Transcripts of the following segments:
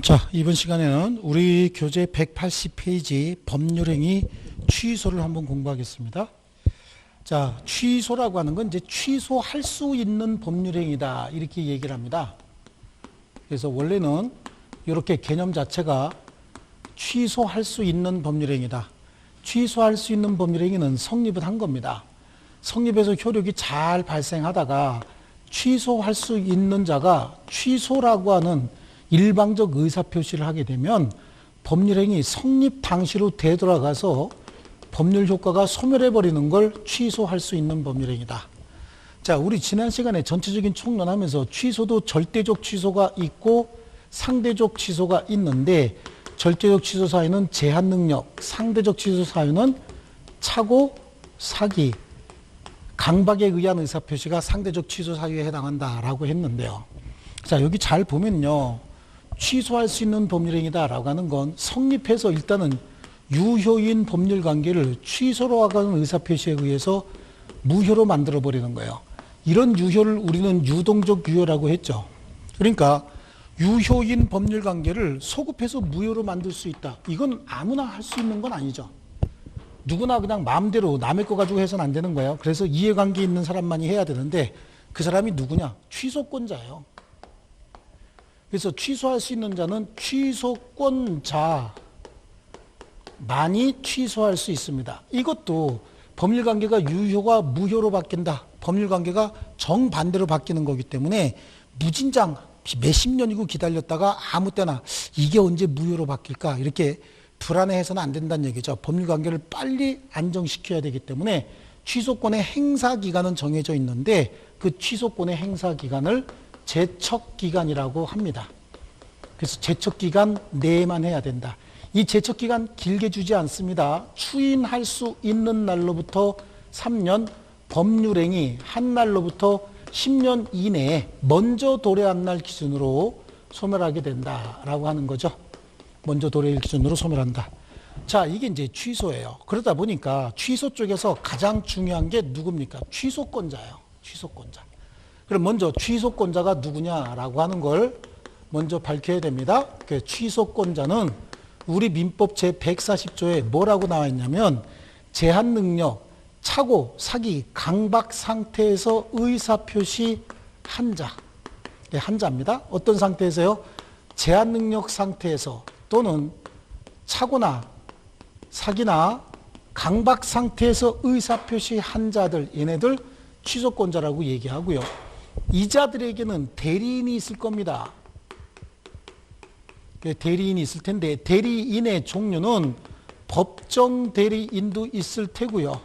자, 이번 시간에는 우리 교재 180페이지 법률행위 취소를 한번 공부하겠습니다. 자, 취소라고 하는 건 이제 취소할 수 있는 법률행위다 이렇게 얘기를 합니다. 그래서 원래는 이렇게 개념 자체가 취소할 수 있는 법률행위다. 취소할 수 있는 법률행위는 성립을 한 겁니다. 성립해서 효력이 잘 발생하다가 취소할 수 있는 자가 취소라고 하는 일방적 의사표시를 하게 되면 법률행위 성립 당시로 되돌아가서 법률 효과가 소멸해버리는 걸 취소할 수 있는 법률행위다. 자, 우리 지난 시간에 전체적인 총론하면서 취소도 절대적 취소가 있고 상대적 취소가 있는데 절대적 취소 사유는 제한 능력, 상대적 취소 사유는 착오, 사기, 강박에 의한 의사표시가 상대적 취소 사유에 해당한다라고 했는데요. 자, 여기 잘 보면요. 취소할 수 있는 법률행위다라고 하는 건 성립해서 일단은 유효인 법률관계를 취소로 하는 의사표시에 의해서 무효로 만들어버리는 거예요. 이런 유효를 우리는 유동적 유효라고 했죠. 그러니까 유효인 법률관계를 소급해서 무효로 만들 수 있다. 이건 아무나 할 수 있는 건 아니죠. 누구나 그냥 마음대로 남의 거 가지고 해서는 안 되는 거예요. 그래서 이해관계 있는 사람만이 해야 되는데 그 사람이 누구냐? 취소권자예요. 그래서 취소할 수 있는 자는 취소권자만이 취소할 수 있습니다. 이것도 법률관계가 유효가 무효로 바뀐다. 법률관계가 정반대로 바뀌는 거기 때문에 무진장 몇십 년이고 기다렸다가 아무 때나 이게 언제 무효로 바뀔까 이렇게 불안해해서는 안 된다는 얘기죠. 법률관계를 빨리 안정시켜야 되기 때문에 취소권의 행사기간은 정해져 있는데 그 취소권의 행사기간을 제척기간이라고 합니다. 그래서 제척기간 내에만 해야 된다. 이 제척기간 길게 주지 않습니다. 추인할 수 있는 날로부터 3년, 법률행위 한 날로부터 10년 이내에 먼저 도래한 날 기준으로 소멸하게 된다라고 하는 거죠. 먼저 도래일 기준으로 소멸한다. 자, 이게 이제 취소예요. 그러다 보니까 취소 쪽에서 가장 중요한 게 누굽니까? 취소권자예요. 취소권자. 그럼 먼저 취소권자가 누구냐라고 하는 걸 먼저 밝혀야 됩니다. 그 취소권자는 우리 민법 제140조에 뭐라고 나와 있냐면 제한 능력, 착오, 사기, 강박 상태에서 의사표시 한 자. 한 자입니다. 어떤 상태에서요? 제한 능력 상태에서 또는 착오나 사기나 강박 상태에서 의사표시 한 자들, 얘네들 취소권자라고 얘기하고요. 이 자들에게는 대리인이 있을 겁니다. 대리인이 있을 텐데 대리인의 종류는 법정 대리인도 있을 테고요.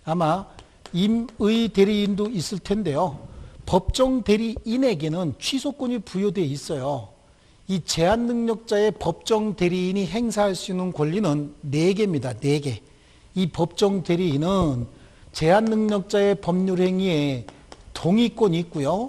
아마 임의 대리인도 있을 텐데요. 법정 대리인에게는 취소권이 부여되어 있어요. 이 제한 능력자의 법정 대리인이 행사할 수 있는 권리는 4개입니다. 4개. 이 법정 대리인은 제한 능력자의 법률 행위에 동의권이 있고요.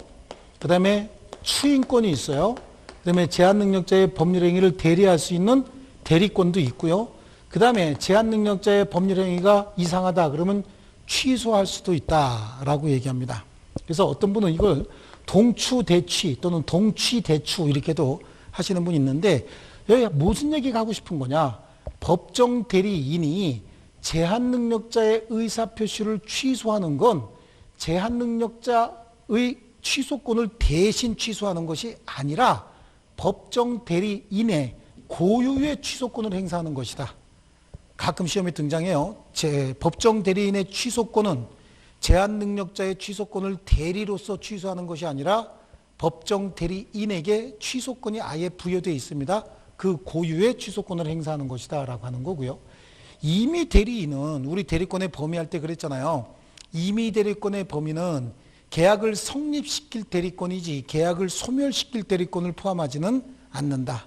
그 다음에 추인권이 있어요. 그 다음에 제한 능력자의 법률 행위를 대리할 수 있는 대리권도 있고요. 그 다음에 제한 능력자의 법률 행위가 이상하다 그러면 취소할 수도 있다라고 얘기합니다. 그래서 어떤 분은 이걸 동추대취 또는 동취대추 이렇게도 하시는 분이 있는데 여기 무슨 얘기가 하고 싶은 거냐? 법정 대리인이 제한 능력자의 의사표시를 취소하는 건 제한 능력자의 취소권을 대신 취소하는 것이 아니라 법정 대리인의 고유의 취소권을 행사하는 것이다. 가끔 시험에 등장해요. 법정 대리인의 취소권은 제한 능력자의 취소권을 대리로서 취소하는 것이 아니라 법정 대리인에게 취소권이 아예 부여되어 있습니다. 그 고유의 취소권을 행사하는 것이다 라고 하는 거고요. 임의 대리인은 우리 대리권의 범위할 때 그랬잖아요. 임의 대리권의 범위는 계약을 성립시킬 대리권이지 계약을 소멸시킬 대리권을 포함하지는 않는다.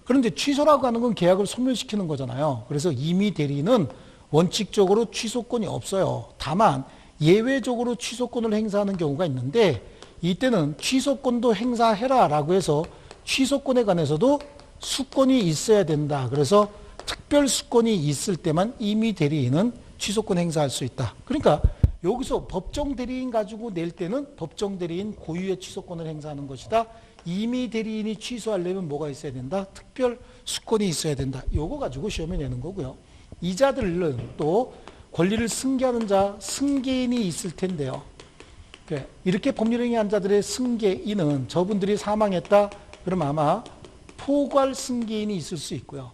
그런데 취소라고 하는 건 계약을 소멸시키는 거잖아요. 그래서 임의 대리인은 원칙적으로 취소권이 없어요. 다만 예외적으로 취소권을 행사하는 경우가 있는데 이때는 취소권도 행사해라 라고 해서 취소권에 관해서도 수권이 있어야 된다. 그래서 특별 수권이 있을 때만 임의 대리인은 취소권 행사할 수 있다. 그러니까 여기서 법정 대리인 가지고 낼 때는 법정 대리인 고유의 취소권을 행사하는 것이다. 임의 대리인이 취소하려면 뭐가 있어야 된다? 특별 수권이 있어야 된다. 요거 가지고 시험에 내는 거고요. 이자들은 또 권리를 승계하는 자, 승계인이 있을 텐데요. 이렇게 법률행위한 자들의 승계인은 저분들이 사망했다. 그럼 아마 포괄 승계인이 있을 수 있고요.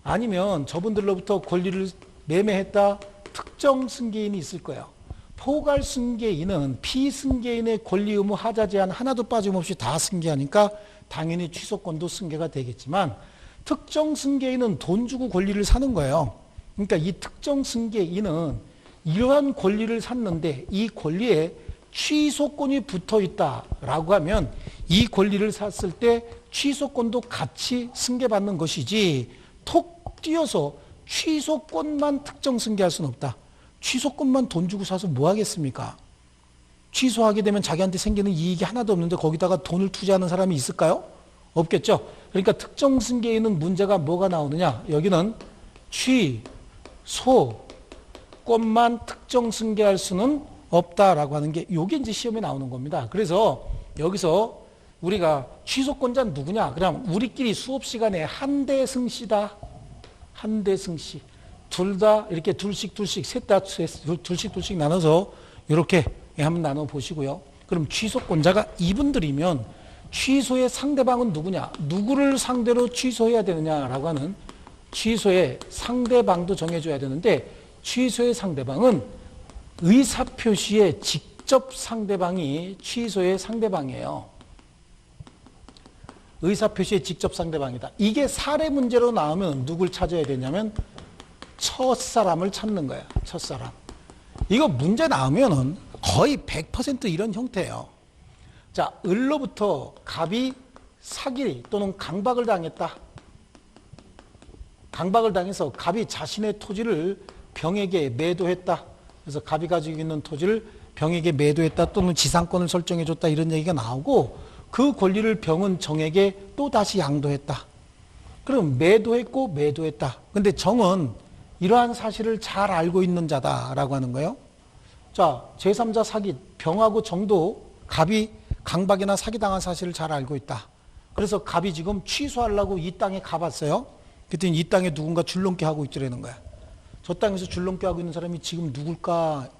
아니면 저분들로부터 권리를 매매했다. 특정 승계인이 있을 거예요. 포괄 승계인은 피승계인의 권리 의무 하자 제한 하나도 빠짐없이 다 승계하니까 당연히 취소권도 승계가 되겠지만 특정 승계인은 돈 주고 권리를 사는 거예요. 그러니까 이 특정 승계인은 이러한 권리를 샀는데 이 권리에 취소권이 붙어 있다라고 하면 이 권리를 샀을 때 취소권도 같이 승계받는 것이지 톡 띄어서 취소권만 특정 승계할 수는 없다. 취소권만 돈 주고 사서 뭐 하겠습니까? 취소하게 되면 자기한테 생기는 이익이 하나도 없는데 거기다가 돈을 투자하는 사람이 있을까요? 없겠죠. 그러니까 특정 승계에는 문제가 뭐가 나오느냐? 여기는 취소권만 특정 승계할 수는 없다라고 하는 게 이게 이제 시험에 나오는 겁니다. 그래서 여기서 우리가 취소권자 누구냐? 그럼 우리끼리 수업 시간에 한대승 씨다. 한대승 씨. 둘 다 이렇게 둘씩 셋 다 둘씩 나눠서 이렇게 한번 나눠 보시고요. 그럼 취소권자가 이분들이면 취소의 상대방은 누구냐? 누구를 상대로 취소해야 되느냐라고 하는 취소의 상대방도 정해줘야 되는데 취소의 상대방은 의사표시의 직접 상대방이 취소의 상대방이에요. 의사표시의 직접 상대방이다. 이게 사례 문제로 나오면 누굴 찾아야 되냐면 첫사람을 찾는 거예요. 첫사람. 이거 문제 나오면은 거의 100% 이런 형태예요. 자, 을로부터 갑이 사기 또는 강박을 당했다. 강박을 당해서 갑이 자신의 토지를 병에게 매도했다. 그래서 갑이 가지고 있는 토지를 병에게 매도했다 또는 지상권을 설정해줬다 이런 얘기가 나오고 그 권리를 병은 정에게 또 다시 양도했다. 그럼 매도했고 매도했다. 근데 정은 이러한 사실을 잘 알고 있는 자다라고 하는 거예요. 자, 제3자 사기, 병하고 정도 갑이 강박이나 사기당한 사실을 잘 알고 있다. 그래서 갑이 지금 취소하려고 이 땅에 가봤어요. 그랬더니 이 땅에 누군가 줄넘기 하고 있더라는 거야. 저 땅에서 줄넘기 하고 있는 사람이 지금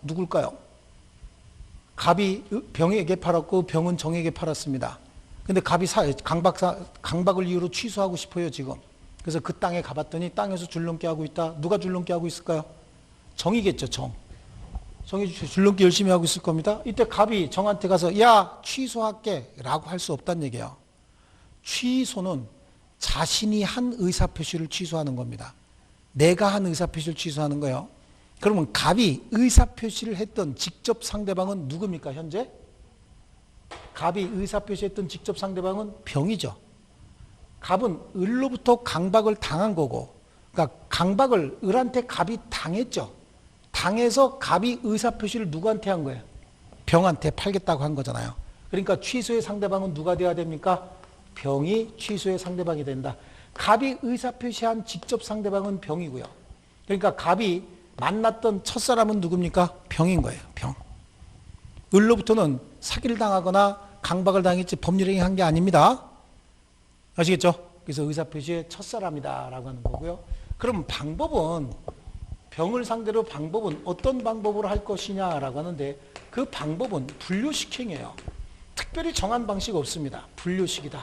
누굴까요? 갑이 병에게 팔았고 병은 정에게 팔았습니다. 근데 갑이 강박을 이유로 취소하고 싶어요, 지금. 그래서 그 땅에 가봤더니 땅에서 줄넘기 하고 있다. 누가 줄넘기 하고 있을까요? 정이겠죠, 정. 정이 줄넘기 열심히 하고 있을 겁니다. 이때 갑이 정한테 가서 야, 취소할게 라고 할 수 없다는 얘기예요. 취소는 자신이 한 의사표시를 취소하는 겁니다. 내가 한 의사표시를 취소하는 거예요. 그러면 갑이 의사표시를 했던 직접 상대방은 누굽니까, 현재? 갑이 의사표시했던 직접 상대방은 병이죠. 갑은 을로부터 강박을 당한 거고, 그러니까 강박을 을한테 갑이 당했죠. 당해서 갑이 의사표시를 누구한테 한 거예요? 병한테 팔겠다고 한 거잖아요. 그러니까 취소의 상대방은 누가 돼야 됩니까? 병이 취소의 상대방이 된다. 갑이 의사표시한 직접 상대방은 병이고요. 그러니까 갑이 만났던 첫사람은 누굽니까? 병인 거예요. 병. 을로부터는 사기를 당하거나 강박을 당했지 법률행위 한 게 아닙니다. 아시겠죠? 그래서 의사표시의 첫사람이다 라고 하는 거고요. 그럼 방법은 병을 상대로 방법은 어떤 방법으로 할 것이냐라고 하는데 그 방법은 분류식행이에요. 특별히 정한 방식 없습니다. 분류식이다.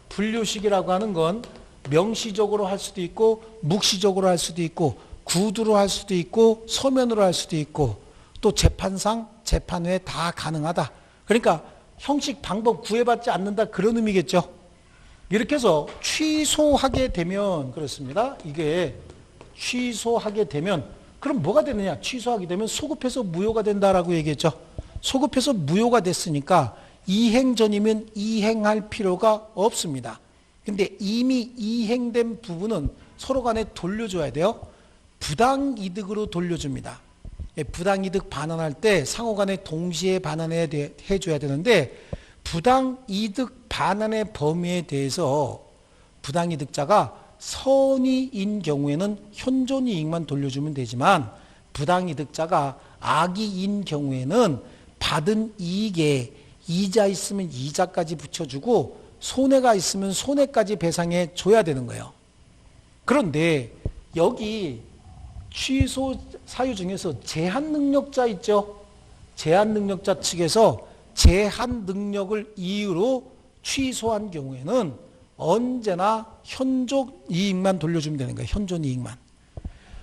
분류식이라고 하는 건 명시적으로 할 수도 있고 묵시적으로 할 수도 있고 구두로 할 수도 있고 서면으로 할 수도 있고 또 재판상 재판회에 다 가능하다. 그러니까 형식 방법 구애받지 않는다 그런 의미겠죠. 이렇게 해서 취소하게 되면 그렇습니다. 이게 취소하게 되면 그럼 뭐가 되느냐? 취소하게 되면 소급해서 무효가 된다라고 얘기했죠. 소급해서 무효가 됐으니까 이행 전이면 이행할 필요가 없습니다. 근데 이미 이행된 부분은 서로 간에 돌려줘야 돼요. 부당이득으로 돌려줍니다. 부당이득 반환할 때 상호 간에 동시에 반환해줘야 되는데 부당이득 반환의 범위에 대해서 부당이득자가 선의인 경우에는 현존이익만 돌려주면 되지만 부당이득자가 악의인 경우에는 받은 이익에 이자 있으면 이자까지 붙여주고 손해가 있으면 손해까지 배상해 줘야 되는 거예요. 그런데 여기 취소 사유 중에서 제한 능력자 있죠? 제한 능력자 측에서 제한 능력을 이유로 취소한 경우에는 언제나 현존 이익만 돌려주면 되는 거예요. 현존 이익만.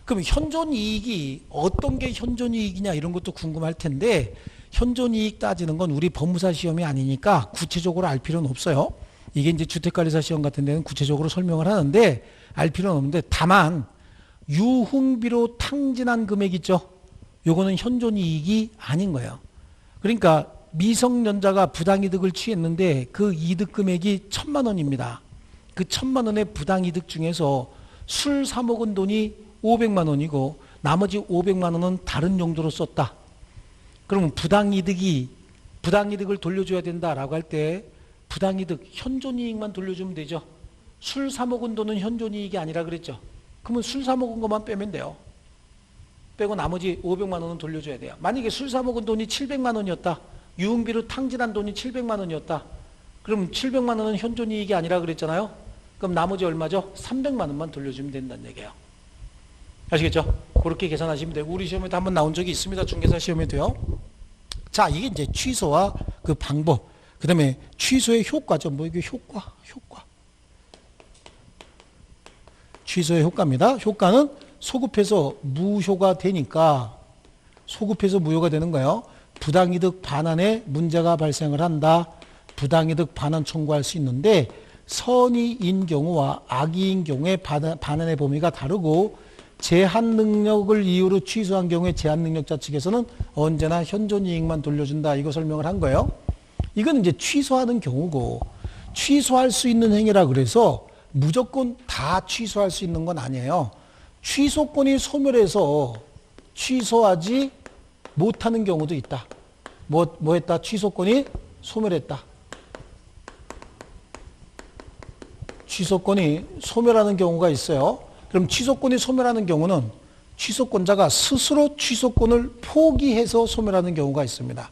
그럼 현존 이익이 어떤 게 현존 이익이냐 이런 것도 궁금할 텐데 현존 이익 따지는 건 우리 법무사 시험이 아니니까 구체적으로 알 필요는 없어요. 이게 이제 주택관리사 시험 같은 데는 구체적으로 설명을 하는데 알 필요는 없는데 다만 유흥비로 탕진한 금액 있죠. 요거는 현존 이익이 아닌 거예요. 그러니까 미성년자가 부당이득을 취했는데 그 이득 금액이 1,000만 원입니다. 그 1,000만 원의 부당이득 중에서 술 사 먹은 돈이 500만 원이고 나머지 500만 원은 다른 용도로 썼다. 그러면 부당이득을 돌려줘야 된다라고 할 때 부당이득 현존이익만 돌려주면 되죠. 술 사 먹은 돈은 현존이익이 아니라 그랬죠. 그러면 술 사 먹은 것만 빼면 돼요. 빼고 나머지 500만 원은 돌려줘야 돼요. 만약에 술 사 먹은 돈이 700만 원이었다. 유흥비로 탕진한 돈이 700만 원이었다. 그럼 700만 원은 현존이익이 아니라 그랬잖아요. 그럼 나머지 얼마죠? 300만 원만 돌려주면 된다는 얘기예요. 아시겠죠? 그렇게 계산하시면 되고 우리 시험에도 한번 나온 적이 있습니다. 중개사 시험에도요. 자, 이게 이제 취소와 그 방법. 그 다음에 취소의 효과죠. 뭐 이게 효과. 취소의 효과입니다. 효과는 소급해서 무효가 되니까 소급해서 무효가 되는 거예요. 부당이득 반환에 문제가 발생을 한다. 부당이득 반환 청구할 수 있는데 선의인 경우와 악의인 경우에 반환의 범위가 다르고 제한 능력을 이유로 취소한 경우에 제한 능력자 측에서는 언제나 현존 이익만 돌려준다. 이거 설명을 한 거예요. 이건 이제 취소하는 경우고 취소할 수 있는 행위라 그래서 무조건 다 취소할 수 있는 건 아니에요. 취소권이 소멸해서 취소하지 못하는 경우도 있다. 뭐 했다? 취소권이 소멸했다. 취소권이 소멸하는 경우가 있어요. 그럼 취소권이 소멸하는 경우는 취소권자가 스스로 취소권을 포기해서 소멸하는 경우가 있습니다.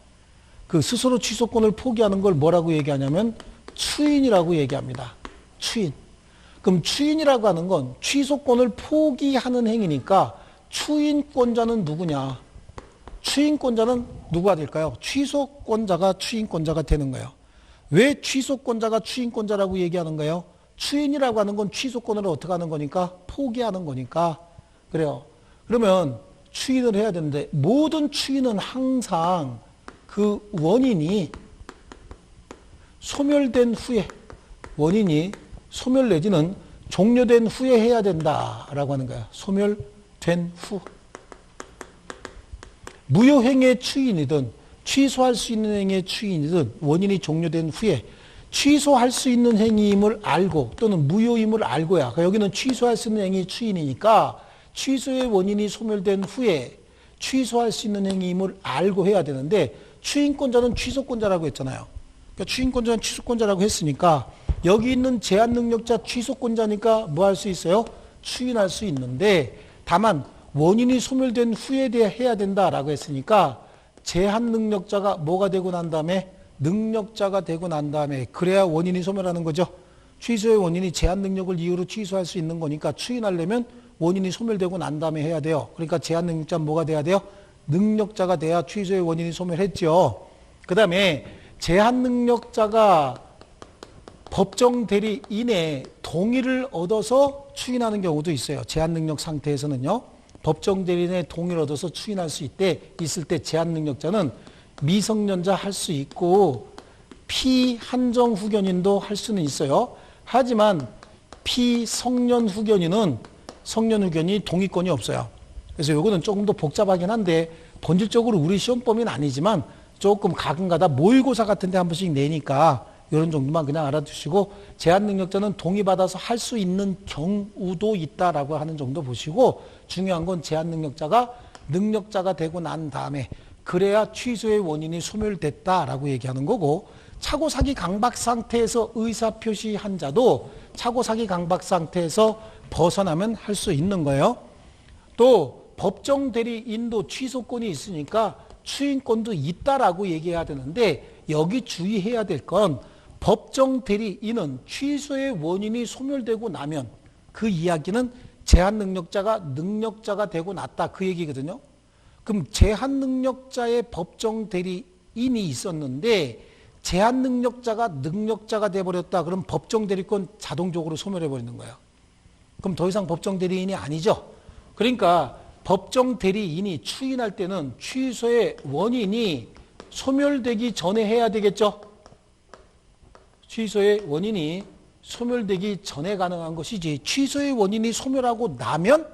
그 스스로 취소권을 포기하는 걸 뭐라고 얘기하냐면 추인이라고 얘기합니다. 추인. 그럼 추인이라고 하는 건 취소권을 포기하는 행위니까 추인권자는 누구냐? 추인권자는 누구가 될까요? 취소권자가 추인권자가 되는 거예요. 왜 취소권자가 추인권자라고 얘기하는 거예요? 추인이라고 하는 건 취소권을 어떻게 하는 거니까? 포기하는 거니까. 그래요. 그러면 추인을 해야 되는데 모든 추인은 항상 그 원인이 소멸된 후에 원인이 소멸 내지는 종료된 후에 해야 된다라고 하는 거야. 소멸된 후. 무효행위의 추인이든 취소할 수 있는 행위의 추인이든 원인이 종료된 후에 취소할 수 있는 행위임을 알고 또는 무효임을 알고야. 그러니까 여기는 취소할 수 있는 행위의 추인이니까 취소의 원인이 소멸된 후에 취소할 수 있는 행위임을 알고 해야 되는데 추인권자는 취소권자라고 했잖아요. 그러니까 추인권자는 취소권자라고 했으니까 여기 있는 제한 능력자 취소권자니까 뭐 할 수 있어요? 추인할 수 있는데 다만 원인이 소멸된 후에 대해 해야 된다라고 했으니까 제한 능력자가 뭐가 되고 난 다음에 능력자가 되고 난 다음에 그래야 원인이 소멸하는 거죠. 취소의 원인이 제한 능력을 이유로 취소할 수 있는 거니까 추인하려면 원인이 소멸되고 난 다음에 해야 돼요. 그러니까 제한 능력자는 뭐가 돼야 돼요? 능력자가 돼야 취소의 원인이 소멸했죠. 그 다음에 제한 능력자가 법정 대리인의 동의를 얻어서 추인하는 경우도 있어요. 제한 능력 상태에서는요. 법정 대리인의 동의를 얻어서 추인할 수 있을 때 제한 능력자는 미성년자 할 수 있고 피한정 후견인도 할 수는 있어요. 하지만 피성년 후견인은 성년 후견이 동의권이 없어요. 그래서 이거는 조금 더 복잡하긴 한데 본질적으로 우리 시험 범위는 아니지만 조금 가끔가다 모의고사 같은 데 한 번씩 내니까 이런 정도만 그냥 알아두시고 제한 능력자는 동의받아서 할 수 있는 경우도 있다라고 하는 정도 보시고 중요한 건 제한 능력자가 되고 난 다음에 그래야 취소의 원인이 소멸됐다라고 얘기하는 거고 차고사기 강박 상태에서 의사표시한 자도 차고사기 강박 상태에서 벗어나면 할 수 있는 거예요. 또 법정 대리인도 취소권이 있으니까 추인권도 있다라고 얘기해야 되는데 여기 주의해야 될 건 법정 대리인은 취소의 원인이 소멸되고 나면 그 이야기는 제한 능력자가 되고 났다 그 얘기거든요. 그럼 제한 능력자의 법정 대리인이 있었는데 제한 능력자가 돼버렸다. 그럼 법정 대리권 자동적으로 소멸해 버리는 거예요. 그럼 더 이상 법정 대리인이 아니죠. 그러니까 법정 대리인이 추인할 때는 취소의 원인이 소멸되기 전에 해야 되겠죠. 취소의 원인이 소멸되기 전에 가능한 것이지, 취소의 원인이 소멸하고 나면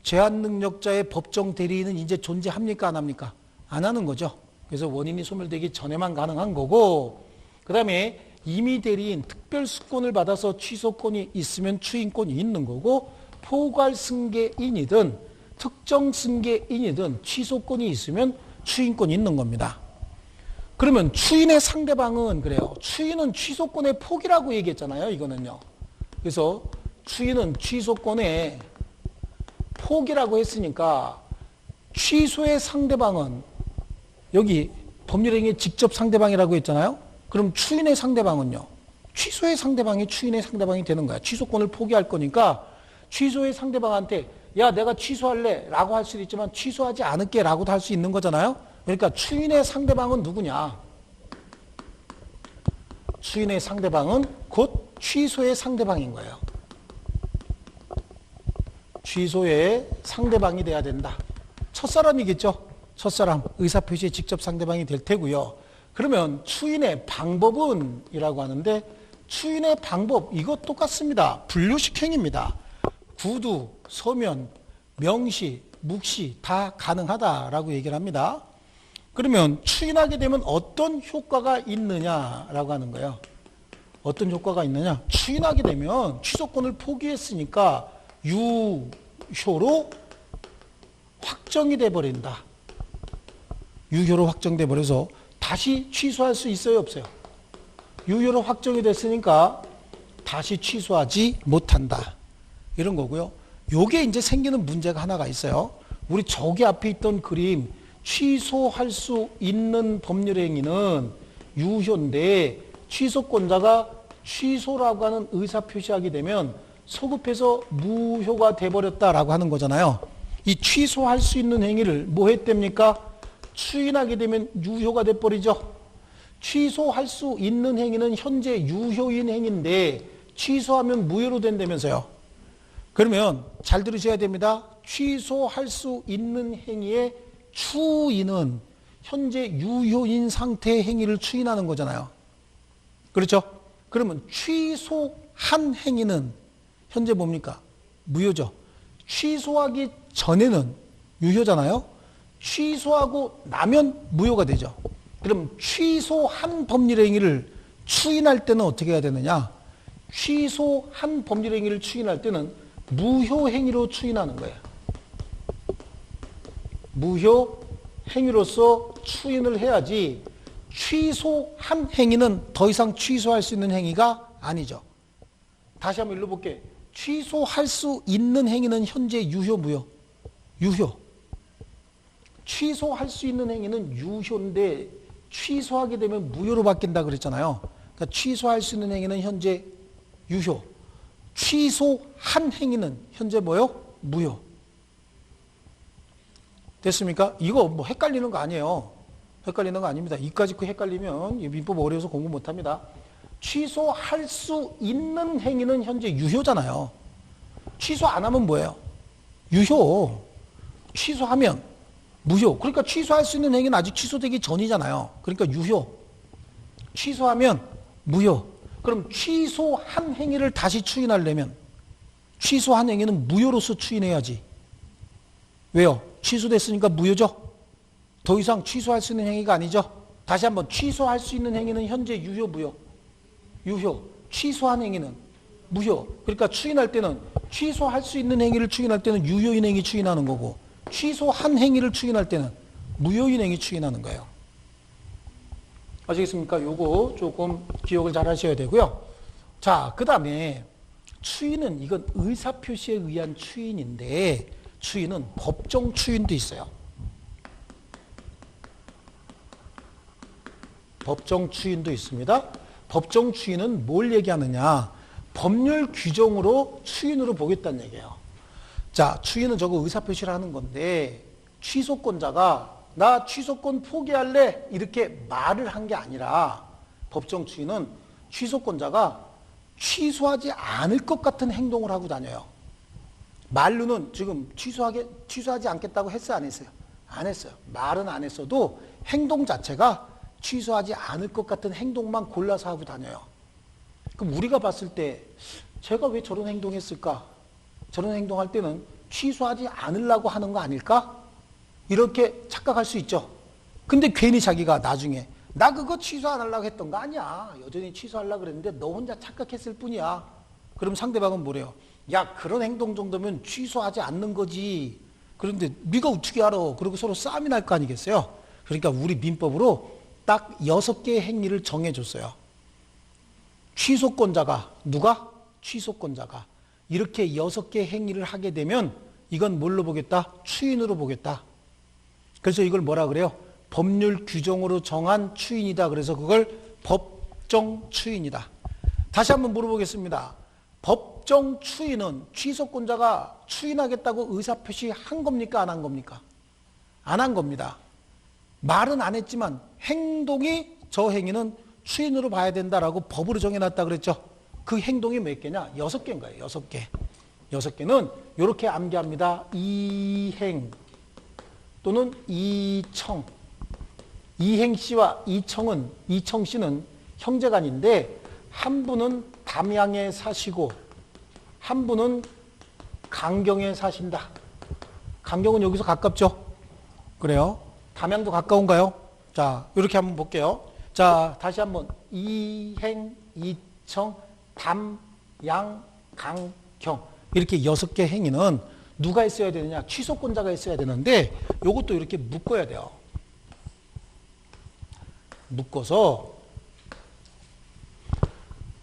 제한 능력자의 법정 대리인은 이제 존재합니까? 안 합니까? 안 하는 거죠. 그래서 원인이 소멸되기 전에만 가능한 거고, 그 다음에 임의 대리인 특별수권을 받아서 취소권이 있으면 추인권이 있는 거고, 포괄 승계인이든 특정 승계인이든 취소권이 있으면 추인권이 있는 겁니다. 그러면 추인의 상대방은 그래요. 추인은 취소권의 포기라고 얘기했잖아요. 이거는요. 그래서 추인은 취소권의 포기라고 했으니까 취소의 상대방은 여기 법률행위의 직접 상대방이라고 했잖아요. 그럼 추인의 상대방은요. 취소의 상대방이 추인의 상대방이 되는 거야. 취소권을 포기할 거니까 취소의 상대방한테 야 내가 취소할래 라고 할 수도 있지만 취소하지 않을게 라고도 할 수 있는 거잖아요. 그러니까 추인의 상대방은 누구냐? 추인의 상대방은 곧 취소의 상대방인 거예요. 취소의 상대방이 돼야 된다. 첫사람이겠죠. 첫사람, 의사표시의 직접 상대방이 될 테고요. 그러면 추인의 방법은 이라고 하는데 추인의 방법 이것 똑같습니다. 분류식 행위입니다. 구두, 서면, 명시, 묵시 다 가능하다라고 얘기를 합니다. 그러면 추인하게 되면 어떤 효과가 있느냐라고 하는 거예요. 어떤 효과가 있느냐? 추인하게 되면 취소권을 포기했으니까 유효로 확정이 돼버린다. 유효로 확정돼 버려서 다시 취소할 수 있어요, 없어요? 유효로 확정이 됐으니까 다시 취소하지 못한다. 이런 거고요. 요게 이제 생기는 문제가 하나가 있어요. 우리 저기 앞에 있던 그림 취소할 수 있는 법률행위는 유효인데 취소권자가 취소라고 하는 의사표시하게 되면 소급해서 무효가 돼버렸다라고 하는 거잖아요. 이 취소할 수 있는 행위를 뭐 했답니까? 추인하게 되면 유효가 돼버리죠. 취소할 수 있는 행위는 현재 유효인 행위인데 취소하면 무효로 된다면서요. 그러면 잘 들으셔야 됩니다. 취소할 수 있는 행위의 추인은 현재 유효인 상태의 행위를 추인하는 거잖아요. 그렇죠? 그러면 취소한 행위는 현재 뭡니까? 무효죠. 취소하기 전에는 유효잖아요. 취소하고 나면 무효가 되죠. 그럼 취소한 법률행위를 추인할 때는 어떻게 해야 되느냐? 취소한 법률행위를 추인할 때는 무효행위로 추인하는 거예요. 무효행위로서 추인을 해야지 취소한 행위는 더 이상 취소할 수 있는 행위가 아니죠. 다시 한번 읽어볼게. 취소할 수 있는 행위는 현재 유효, 무효? 유효. 취소할 수 있는 행위는 유효인데 취소하게 되면 무효로 바뀐다 그랬잖아요. 그러니까 취소할 수 있는 행위는 현재 유효. 취소한 행위는 현재 뭐요? 무효. 됐습니까? 이거 뭐 헷갈리는 거 아니에요. 헷갈리는 거 아닙니다. 이까짓 거 헷갈리면 민법 어려워서 공부 못합니다. 취소할 수 있는 행위는 현재 유효잖아요. 취소 안 하면 뭐예요? 유효. 취소하면 무효. 그러니까 취소할 수 있는 행위는 아직 취소되기 전이잖아요. 그러니까 유효. 취소하면 무효. 그럼 취소한 행위를 다시 추인하려면 취소한 행위는 무효로서 추인해야지. 왜요? 취소됐으니까 무효죠? 더 이상 취소할 수 있는 행위가 아니죠? 다시 한번 취소할 수 있는 행위는 현재 유효, 무효? 유효. 취소한 행위는 무효. 그러니까 추인할 때는 취소할 수 있는 행위를 추인할 때는 유효인 행위 추인하는 거고 취소한 행위를 추인할 때는 무효인 행위 추인하는 거예요. 아시겠습니까? 요거 조금 기억을 잘 하셔야 되고요. 자, 그 다음에 추인은 이건 의사표시에 의한 추인인데 추인은 법정 추인도 있어요. 법정 추인도 있습니다. 법정 추인은 뭘 얘기하느냐? 법률 규정으로 추인으로 보겠다는 얘기예요. 자, 추인은 저거 의사표시를 하는 건데 취소권자가 나 취소권 포기할래 이렇게 말을 한 게 아니라 법정 추인은 취소권자가 취소하지 않을 것 같은 행동을 하고 다녀요. 말로는 지금 취소하지 않겠다고 했어요, 안 했어요? 안 했어요. 말은 안 했어도 행동 자체가 취소하지 않을 것 같은 행동만 골라서 하고 다녀요. 그럼 우리가 봤을 때 제가 왜 저런 행동했을까? 저런 행동할 때는 취소하지 않으려고 하는 거 아닐까? 이렇게 착각할 수 있죠. 근데 괜히 자기가 나중에 나 그거 취소 안 하려고 했던 거 아니야. 여전히 취소하려고 그랬는데 너 혼자 착각했을 뿐이야. 그럼 상대방은 뭐래요? 야, 그런 행동 정도면 취소하지 않는 거지. 그런데 네가 어떻게 알아? 그리고 서로 싸움이 날 거 아니겠어요? 그러니까 우리 민법으로 딱 6개의 행위를 정해줬어요. 취소권자가 누가? 취소권자가 이렇게 6개의 행위를 하게 되면 이건 뭘로 보겠다? 추인으로 보겠다. 그래서 이걸 뭐라 그래요? 법률 규정으로 정한 추인이다. 그래서 그걸 법정 추인이다. 다시 한번 물어보겠습니다. 법정 추인은 취소권자가 추인하겠다고 의사표시 한 겁니까? 안 한 겁니까? 안 한 겁니다. 말은 안 했지만 행동이 저 행위는 추인으로 봐야 된다라고 법으로 정해놨다 그랬죠. 그 행동이 몇 개냐? 6개인 거예요. 6개. 6개는 이렇게 암기합니다. 이행 또는 이청. 이행씨와 이청씨는 형제간인데 한 분은 담양에 사시고 한 분은 강경에 사신다. 강경은 여기서 가깝죠? 그래요? 담양도 가까운가요? 자, 이렇게 한번 볼게요. 자, 다시 한번 이행, 이청, 담, 양, 강, 경 이렇게 6개 행위는 누가 했어야 되느냐? 취소권자가 했어야 되는데 이것도 이렇게 묶어야 돼요. 묶어서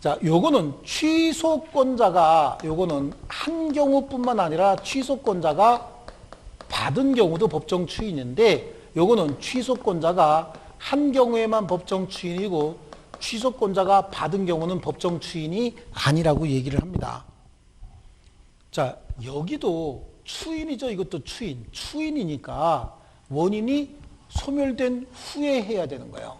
자, 요거는 취소권자가 요거는 한 경우뿐만 아니라 취소권자가 받은 경우도 법정 추인인데 요거는 취소권자가 한 경우에만 법정 추인이고 취소권자가 받은 경우는 법정 추인이 아니라고 얘기를 합니다. 자, 여기도 추인이죠. 이것도 추인. 추인이니까 원인이 소멸된 후에 해야 되는 거예요.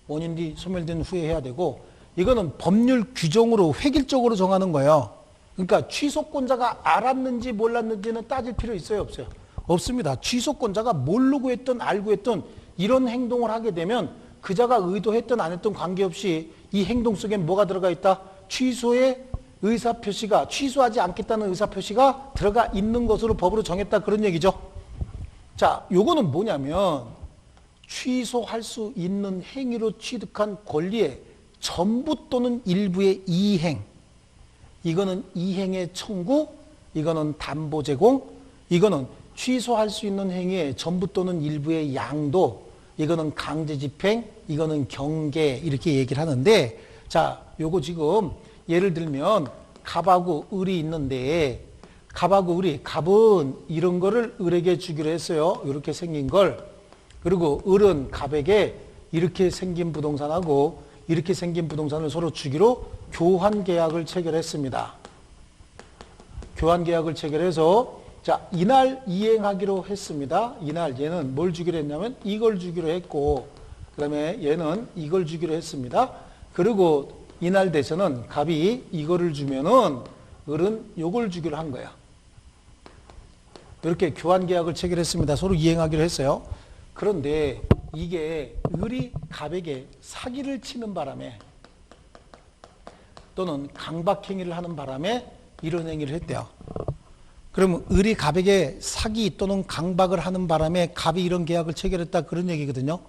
원인이 소멸된 후에 해야 되고 이거는 법률 규정으로 획일적으로 정하는 거예요. 그러니까 취소권자가 알았는지 몰랐는지는 따질 필요 있어요? 없어요? 없습니다. 취소권자가 모르고 했든 알고 했든 이런 행동을 하게 되면 그자가 의도했든 안 했든 관계없이 이 행동 속에 뭐가 들어가 있다? 취소의 의사표시가 취소하지 않겠다는 의사표시가 들어가 있는 것으로 법으로 정했다 그런 얘기죠. 자, 요거는 뭐냐면 취소할 수 있는 행위로 취득한 권리의 전부 또는 일부의 이행, 이거는 이행의 청구, 이거는 담보 제공, 이거는 취소할 수 있는 행위의 전부 또는 일부의 양도, 이거는 강제 집행, 이거는 경계 이렇게 얘기를 하는데 자, 요거 지금 예를 들면 갑하고 을이 있는데 갑하고 을이 갑은 이런 거를 을에게 주기로 했어요. 이렇게 생긴 걸. 그리고 을은 갑에게 이렇게 생긴 부동산하고 이렇게 생긴 부동산을 서로 주기로 교환 계약을 체결했습니다. 교환 계약을 체결해서 자, 이날 이행하기로 했습니다. 이날 얘는 뭘 주기로 했냐면 이걸 주기로 했고 그다음에 얘는 이걸 주기로 했습니다. 그리고 이날 돼서는 갑이 이거를 주면은 을은 요걸 주기로 한 거야. 이렇게 교환 계약을 체결했습니다. 서로 이행하기로 했어요. 그런데 이게 을이 갑에게 사기를 치는 바람에 또는 강박행위를 하는 바람에 이런 행위를 했대요. 그러면 을이 갑에게 사기 또는 강박을 하는 바람에 갑이 이런 계약을 체결했다 그런 얘기거든요.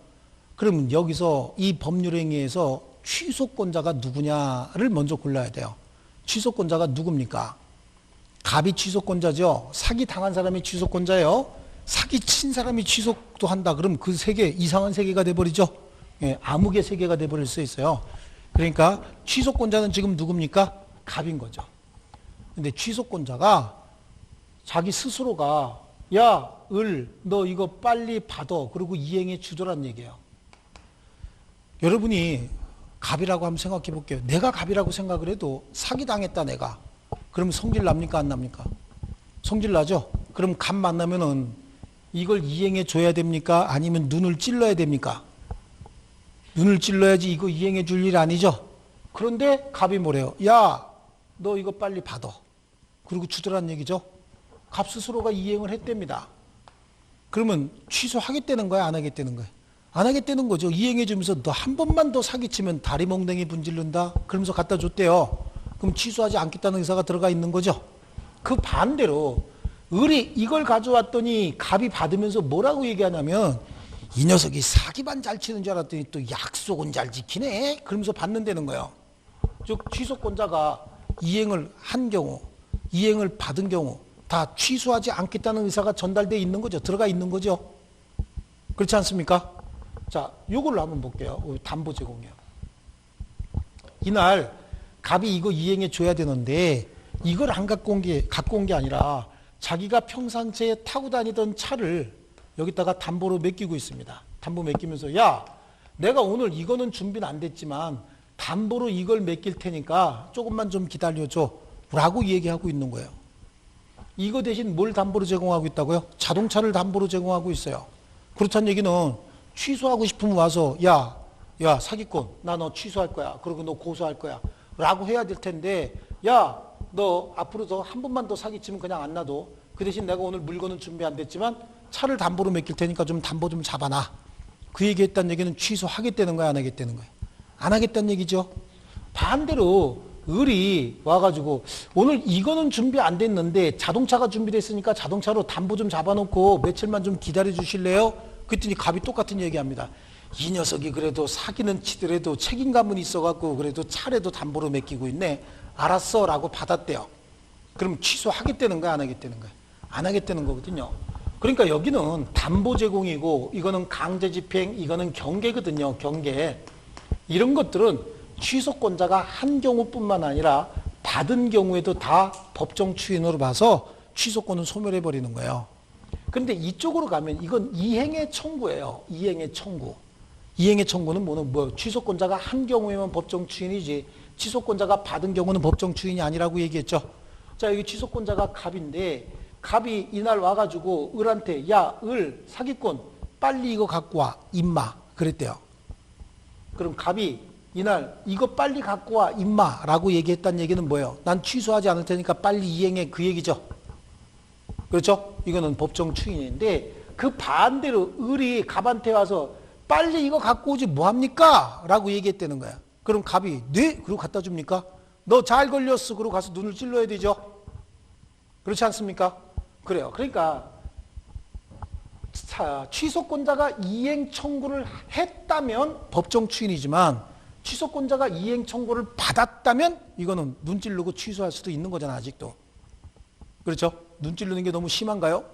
그러면 여기서 이 법률행위에서 취소권자가 누구냐를 먼저 골라야 돼요. 취소권자가 누굽니까? 갑이 취소권자죠. 사기 당한 사람이 취소권자예요. 사기 친 사람이 취소도 한다. 그럼 그 세계 이상한 세계가 돼버리죠. 예, 암흑의 세계가 돼버릴 수 있어요. 그러니까 취소권자는 지금 누굽니까? 갑인 거죠. 근데 취소권자가 자기 스스로가 야, 을, 너 이거 빨리 받아. 그리고 이행해 주더란 얘기예요. 여러분이 갑이라고 한번 생각해 볼게요. 내가 갑이라고 생각을 해도 사기당했다 내가. 그러면 성질 납니까 안 납니까? 성질 나죠? 그럼 갑 만나면은 이걸 이행해 줘야 됩니까? 아니면 눈을 찔러야 됩니까? 눈을 찔러야지 이거 이행해 줄 일 아니죠? 그런데 갑이 뭐래요? 야, 너 이거 빨리 받아. 그리고 주더란 얘기죠. 갑 스스로가 이행을 했답니다. 그러면 취소하겠다는 거야? 안 하겠다는 거야? 안 하겠다는 거죠. 이행해 주면서 너 한 번만 더 사기치면 다리 몽댕이 분질른다? 그러면서 갖다 줬대요. 그럼 취소하지 않겠다는 의사가 들어가 있는 거죠. 그 반대로 을이 이걸 가져왔더니 갑이 받으면서 뭐라고 얘기하냐면 이 녀석이 사기만 잘 치는 줄 알았더니 또 약속은 잘 지키네? 그러면서 받는다는 거예요. 즉 취소권자가 이행을 한 경우, 이행을 받은 경우 다 취소하지 않겠다는 의사가 전달되어 있는 거죠. 들어가 있는 거죠. 그렇지 않습니까? 자, 요걸로 한번 볼게요. 담보 제공이요. 이날 갑이 이거 이행해 줘야 되는데 이걸 안 갖고 온 게 아니라 자기가 평상시에 타고 다니던 차를 여기다가 담보로 맡기고 있습니다. 담보 맡기면서 야, 내가 오늘 이거는 준비는 안 됐지만 담보로 이걸 맡길 테니까 조금만 좀 기다려줘 라고 얘기하고 있는 거예요. 이거 대신 뭘 담보로 제공하고 있다고요? 자동차를 담보로 제공하고 있어요. 그렇다는 얘기는 취소하고 싶으면 와서 야 사기꾼 나 너 취소할 거야. 그리고 너 고소할 거야 라고 해야 될 텐데 야, 너 앞으로 더 한 번만 더 사기치면 그냥 안 놔둬. 그 대신 내가 오늘 물건은 준비 안 됐지만 차를 담보로 맡길 테니까 좀 담보 좀 잡아놔. 그 얘기했다는 얘기는 취소하겠다는 거야 안 하겠다는 거야? 안 하겠다는 얘기죠. 반대로 을이 와가지고 오늘 이거는 준비 안 됐는데 자동차가 준비됐으니까 자동차로 담보 좀 잡아놓고 며칠만 좀 기다려 주실래요? 그랬더니 갑이 똑같은 얘기합니다. 이 녀석이 그래도 사기는 치더라도 책임감은 있어갖고 그래도 차라도 담보로 맡기고 있네. 알았어 라고 받았대요. 그럼 취소하겠다는 거야 안 하겠다는 거야? 안 하겠다는 거거든요. 그러니까 여기는 담보 제공이고 이거는 강제 집행, 이거는 경계거든요. 경계. 이런 것들은 취소권자가 한 경우뿐만 아니라 받은 경우에도 다 법정 추인으로 봐서 취소권은 소멸해 버리는 거예요. 그런데 이쪽으로 가면 이건 이행의 청구예요. 이행의 청구. 이행의 청구는 뭐 취소권자가 한 경우에만 법정 추인이지 취소권자가 받은 경우는 법정 추인이 아니라고 얘기했죠. 자, 여기 취소권자가 갑인데 갑이 이날 와가지고 을한테 야, 을 사기꾼 빨리 이거 갖고 와 임마 그랬대요. 그럼 갑이 이날 이거 빨리 갖고 와 임마 라고 얘기했다는 얘기는 뭐예요? 난 취소하지 않을 테니까 빨리 이행해 그 얘기죠. 그렇죠? 이거는 법정 추인인데 그 반대로 을이 갑한테 와서 빨리 이거 갖고 오지 뭐합니까? 라고 얘기했다는 거야. 그럼 갑이 네? 그리고 갖다 줍니까? 너 잘 걸렸어. 그러고 가서 눈을 찔러야 되죠. 그렇지 않습니까? 그래요. 그러니까 취소권자가 이행 청구를 했다면 법정 추인이지만 취소권자가 이행 청구를 받았다면 이거는 눈 찌르고 취소할 수도 있는 거잖아 아직도. 그렇죠? 눈 찌르는 게 너무 심한가요?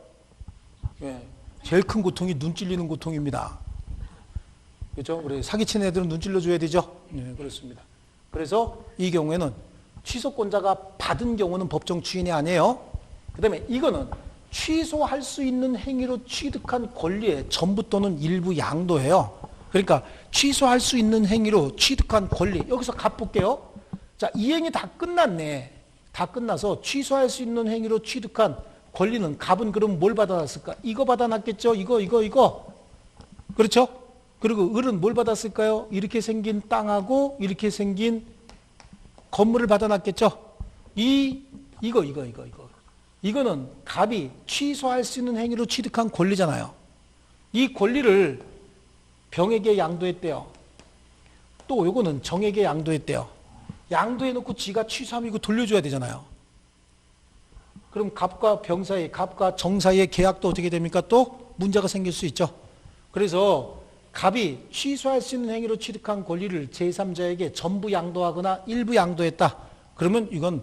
예. 제일 큰 고통이 눈 찔리는 고통입니다. 그렇죠? 그래 사기치는 애들은 눈 찔러줘야 되죠? 네, 그렇습니다. 그래서 이 경우에는 취소권자가 받은 경우는 법정 추인이 아니에요. 그 다음에 이거는 취소할 수 있는 행위로 취득한 권리의 전부 또는 일부 양도예요. 그러니까 취소할 수 있는 행위로 취득한 권리. 여기서 갚을게요. 자, 이행이 다 끝났네. 다 끝나서 취소할 수 있는 행위로 취득한 권리는 갑은 그럼 뭘 받아놨을까? 이거 받아놨겠죠? 이거. 그렇죠? 그리고 을은 뭘 받았을까요? 이렇게 생긴 땅하고 이렇게 생긴 건물을 받아놨겠죠? 이거. 이거는 갑이 취소할 수 있는 행위로 취득한 권리잖아요. 이 권리를 병에게 양도했대요. 또 요거는 정에게 양도했대요. 양도해놓고 지가 취소하면 이거 돌려줘야 되잖아요. 그럼 갑과 병 사이, 갑과 정 사이의 계약도 어떻게 됩니까? 또 문제가 생길 수 있죠. 그래서 갑이 취소할 수 있는 행위로 취득한 권리를 제3자에게 전부 양도하거나 일부 양도했다. 그러면 이건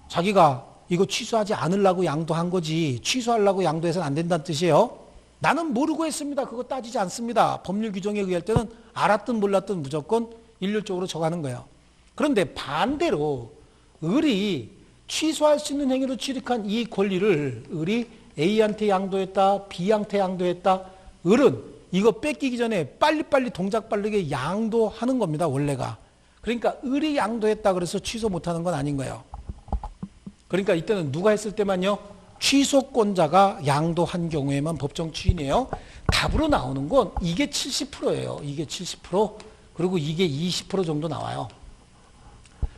자기가 이거 취소하지 않으려고 양도한 거지 취소하려고 양도해서는 안 된다는 뜻이에요. 나는 모르고 했습니다. 그거 따지지 않습니다. 법률 규정에 의할 때는 알았든 몰랐든 무조건 일률적으로 정하는 거예요. 그런데 반대로 을이 취소할 수 있는 행위로 취득한 이 권리를 을이 A한테 양도했다, B한테 양도했다. 을은 이거 뺏기기 전에 빨리빨리 동작 빠르게 양도하는 겁니다. 원래가. 그러니까 을이 양도했다 그래서 취소 못하는 건 아닌 거예요. 그러니까 이때는 누가 했을 때만요? 취소권자가 양도한 경우에만 법정 추인이에요. 답으로 나오는 건 이게 70%예요. 이게 70%, 그리고 이게 20% 정도 나와요.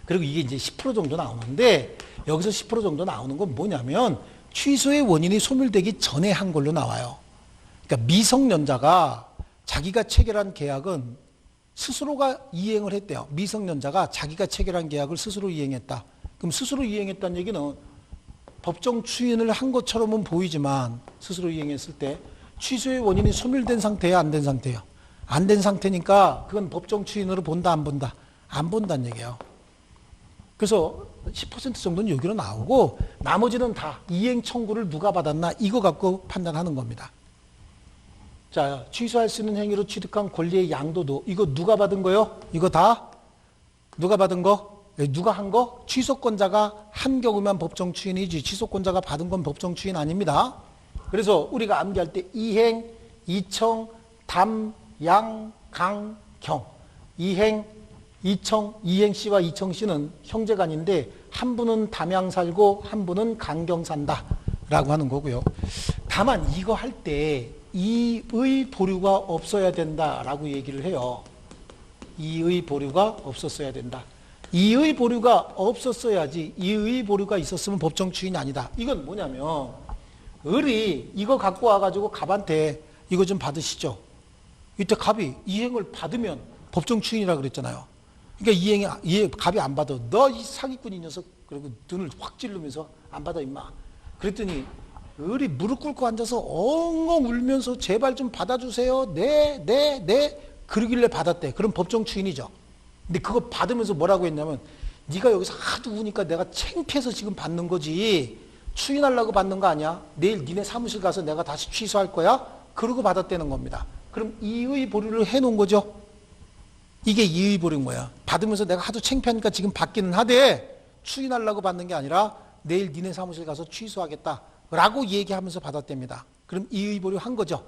그리고 이게 이제 10% 정도 나오는데, 여기서 10% 정도 나오는 건 뭐냐면 취소의 원인이 소멸되기 전에 한 걸로 나와요. 그러니까 미성년자가 자기가 체결한 계약은 스스로가 이행을 했대요. 미성년자가 자기가 체결한 계약을 스스로 이행했다. 그럼 스스로 이행했다는 얘기는 법정 추인을 한 것처럼은 보이지만 스스로 이행했을 때 취소의 원인이 소멸된 상태예요, 안 된 상태예요? 안 된 상태니까 그건 법정 추인으로 본다, 안 본다? 안 본다는 얘기예요. 그래서 10% 정도는 여기로 나오고 나머지는 다 이행 청구를 누가 받았나 이거 갖고 판단하는 겁니다. 자, 취소할 수 있는 행위로 취득한 권리의 양도도 이거 누가 받은 거요? 이거 다 누가 받은 거? 누가 한 거? 취소권자가 한 경우만 법정 추인이지 취소권자가 받은 건 법정 추인 아닙니다. 그래서 우리가 암기할 때 이행, 이청, 담, 양, 강, 경. 이행, 이청, 이행씨와 이청씨는 형제간인데 한 분은 담양 살고 한 분은 강경 산다 라고 하는 거고요. 다만 이거 할 때 이의 보류가 없어야 된다라고 얘기를 해요. 이의 보류가 없었어야 된다. 이의 보류가 없었어야지 이의 보류가 있었으면 법정 추인이 아니다. 이건 뭐냐면 을이 이거 갖고 와가지고 갑한테 이거 좀 받으시죠. 이때 갑이 이행을 받으면 법정 추인이라 그랬잖아요. 그러니까 갑이 안 받아. 너 이 사기꾼 이 녀석. 그리고 눈을 확 찌르면서 안 받아 임마. 그랬더니 을이 무릎 꿇고 앉아서 엉엉 울면서 제발 좀 받아주세요. 네. 그러길래 받았대. 그럼 법정 추인이죠. 근데 그거 받으면서 뭐라고 했냐면 네가 여기서 하도 우니까 내가 창피해서 지금 받는 거지 추인하려고 받는 거 아니야. 내일 니네 사무실 가서 내가 다시 취소할 거야. 그러고 받았다는 겁니다. 그럼 이의 보류를 해놓은 거죠. 이게 이의 보류인 거야. 받으면서 내가 하도 창피하니까 지금 받기는 하되 추인하려고 받는 게 아니라 내일 니네 사무실 가서 취소하겠다 라고 얘기하면서 받았답니다. 그럼 이의 보류 한 거죠.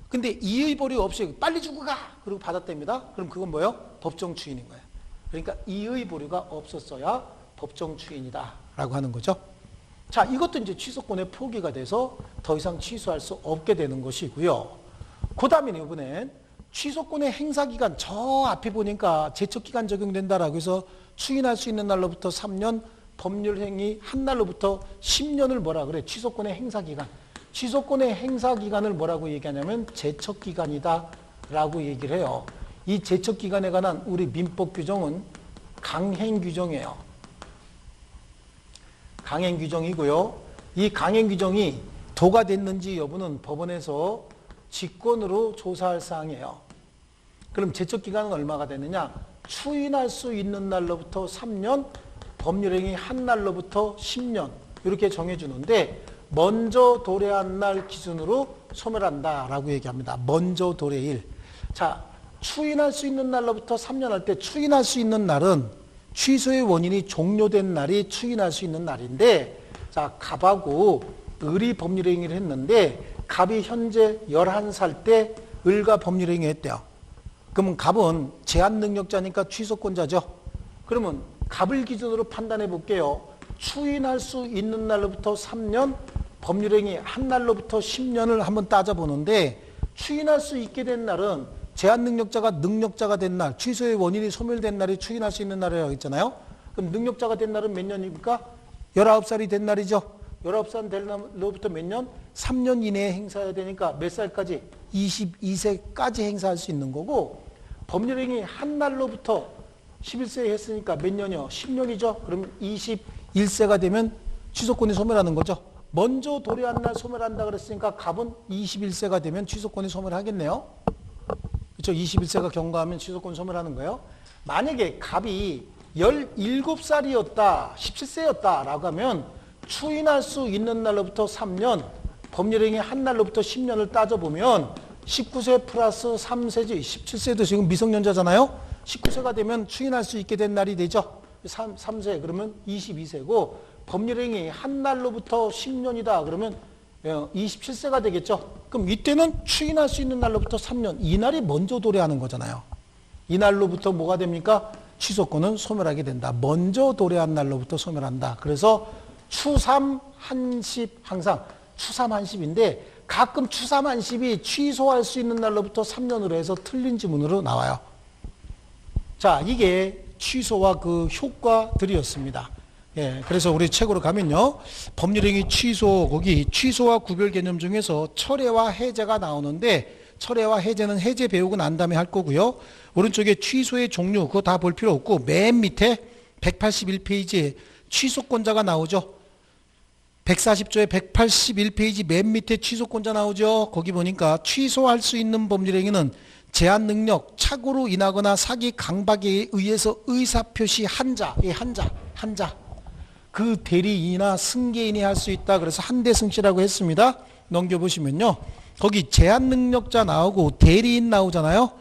근데 이의 보류 없이 빨리 주고 가 그리고 받았답니다. 그럼 그건 뭐예요? 법정 추인인 거예요. 그러니까 이의 보류가 없었어야 법정 추인이다 라고 하는 거죠. 자, 이것도 이제 취소권의 포기가 돼서 더 이상 취소할 수 없게 되는 것이고요. 그 다음에 이번엔 취소권의 행사기간, 저 앞에 보니까 제척기간 적용된다라고 해서 추인할 수 있는 날로부터 3년, 법률행위 한 날로부터 10년을 뭐라 그래? 취소권의 행사기간. 취소권의 행사기간을 뭐라고 얘기하냐면 제척기간이다 라고 얘기를 해요. 이 제척기간에 관한 우리 민법 규정은 강행규정이에요. 강행규정이고요. 이 강행규정이 도가 됐는지 여부는 법원에서 직권으로 조사할 사항이에요. 그럼 제척기간은 얼마가 되느냐? 추인할 수 있는 날로부터 3년, 법률행위 한 날로부터 10년 이렇게 정해주는데 먼저 도래한 날 기준으로 소멸한다라고 얘기합니다. 먼저 도래일. 자, 추인할 수 있는 날로부터 3년 할 때 추인할 수 있는 날은 취소의 원인이 종료된 날이 추인할 수 있는 날인데, 자, 갑하고 을이 법률행위를 했는데 갑이 현재 11살 때 을과 법률행위 했대요. 그러면 갑은 제한능력자니까 취소권자죠. 그러면 갑을 기준으로 판단해 볼게요. 추인할 수 있는 날로부터 3년, 법률행위 한 날로부터 10년을 한번 따져보는데 추인할 수 있게 된 날은 제한능력자가 능력자가 된 날, 취소의 원인이 소멸된 날이 추인할 수 있는 날이라고 했잖아요. 그럼 능력자가 된 날은 몇 년입니까? 19살이 된 날이죠. 19살 된 날로부터 몇 년? 3년 이내에 행사해야 되니까 몇 살까지? 22세까지 행사할 수 있는 거고, 법률행위 한 날로부터 11세에 했으니까 몇 년이요? 10년이죠. 그럼 21세가 되면 취소권이 소멸하는 거죠. 먼저 도래한 날 소멸한다 그랬으니까 갑은 21세가 되면 취소권이 소멸하겠네요. 그렇죠? 21세가 경과하면 취소권 소멸하는 거예요. 만약에 갑이 17살이었다, 17세였다 라고 하면 추인할 수 있는 날로부터 3년, 법률행위 한 날로부터 10년을 따져보면 19세 플러스 3세지, 17세도 지금 미성년자잖아요. 19세가 되면 추인할 수 있게 된 날이 되죠. 3세 그러면 22세고 법률행위 한 날로부터 10년이다 그러면 27세가 되겠죠. 그럼 이때는 추인할 수 있는 날로부터 3년, 이 날이 먼저 도래하는 거잖아요. 이 날로부터 뭐가 됩니까? 취소권은 소멸하게 된다. 먼저 도래한 날로부터 소멸한다. 그래서 추삼 한십 항상 추삼 한십인데 가끔 추삼 한십이 취소할 수 있는 날로부터 3년으로 해서 틀린 지문으로 나와요. 자, 이게 취소와 그 효과들이었습니다. 예, 그래서 우리 책으로 가면요. 법률행위 취소, 거기 취소와 구별 개념 중에서 철회와 해제가 나오는데 철회와 해제는 해제 배우고 난 다음에 할 거고요. 오른쪽에 취소의 종류, 그거 다 볼 필요 없고 맨 밑에 181페이지에 취소권자가 나오죠. 140조에 181페이지 맨 밑에 취소권자 나오죠. 거기 보니까 취소할 수 있는 법률행위는 제한 능력, 착오로 인하거나 사기, 강박에 의해서 의사표시 한 자, 한 자. 그 대리인이나 승계인이 할 수 있다. 그래서 한대승씨라고 했습니다. 넘겨보시면요. 거기 제한 능력자 나오고 대리인 나오잖아요.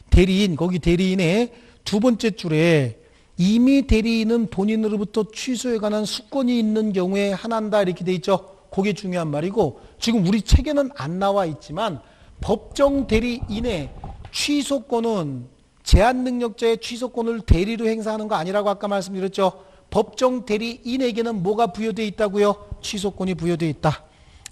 대리인, 거기 대리인의 두 번째 줄에 이미 대리인은 본인으로부터 취소에 관한 수권이 있는 경우에 한한다 이렇게 돼 있죠. 그게 중요한 말이고 지금 우리 책에는 안 나와 있지만 법정 대리인의 취소권은 제한 능력자의 취소권을 대리로 행사하는 거 아니라고 아까 말씀드렸죠. 법정 대리인에게는 뭐가 부여되어 있다고요? 취소권이 부여되어 있다.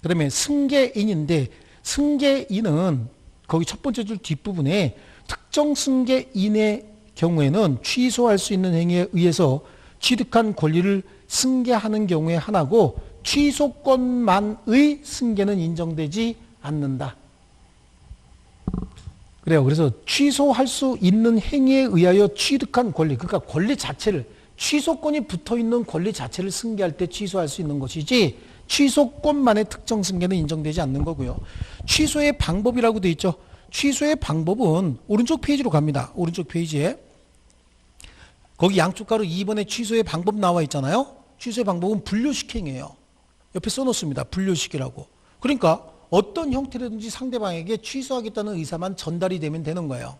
그다음에 승계인인데 승계인은 거기 첫 번째 줄 뒷부분에 특정 승계인의 경우에는 취소할 수 있는 행위에 의해서 취득한 권리를 승계하는 경우에 하나고 취소권만의 승계는 인정되지 않는다. 그래요. 그래서 취소할 수 있는 행위에 의하여 취득한 권리, 그러니까 권리 자체를 취소권이 붙어있는 권리 자체를 승계할 때 취소할 수 있는 것이지 취소권만의 특정 승계는 인정되지 않는 거고요. 취소의 방법이라고 되어 있죠. 취소의 방법은 오른쪽 페이지로 갑니다. 오른쪽 페이지에 거기 양쪽 가로 2번에 취소의 방법 나와 있잖아요. 취소의 방법은 분류식행이에요. 옆에 써놓습니다. 분류식이라고. 그러니까 어떤 형태로든지 상대방에게 취소하겠다는 의사만 전달이 되면 되는 거예요.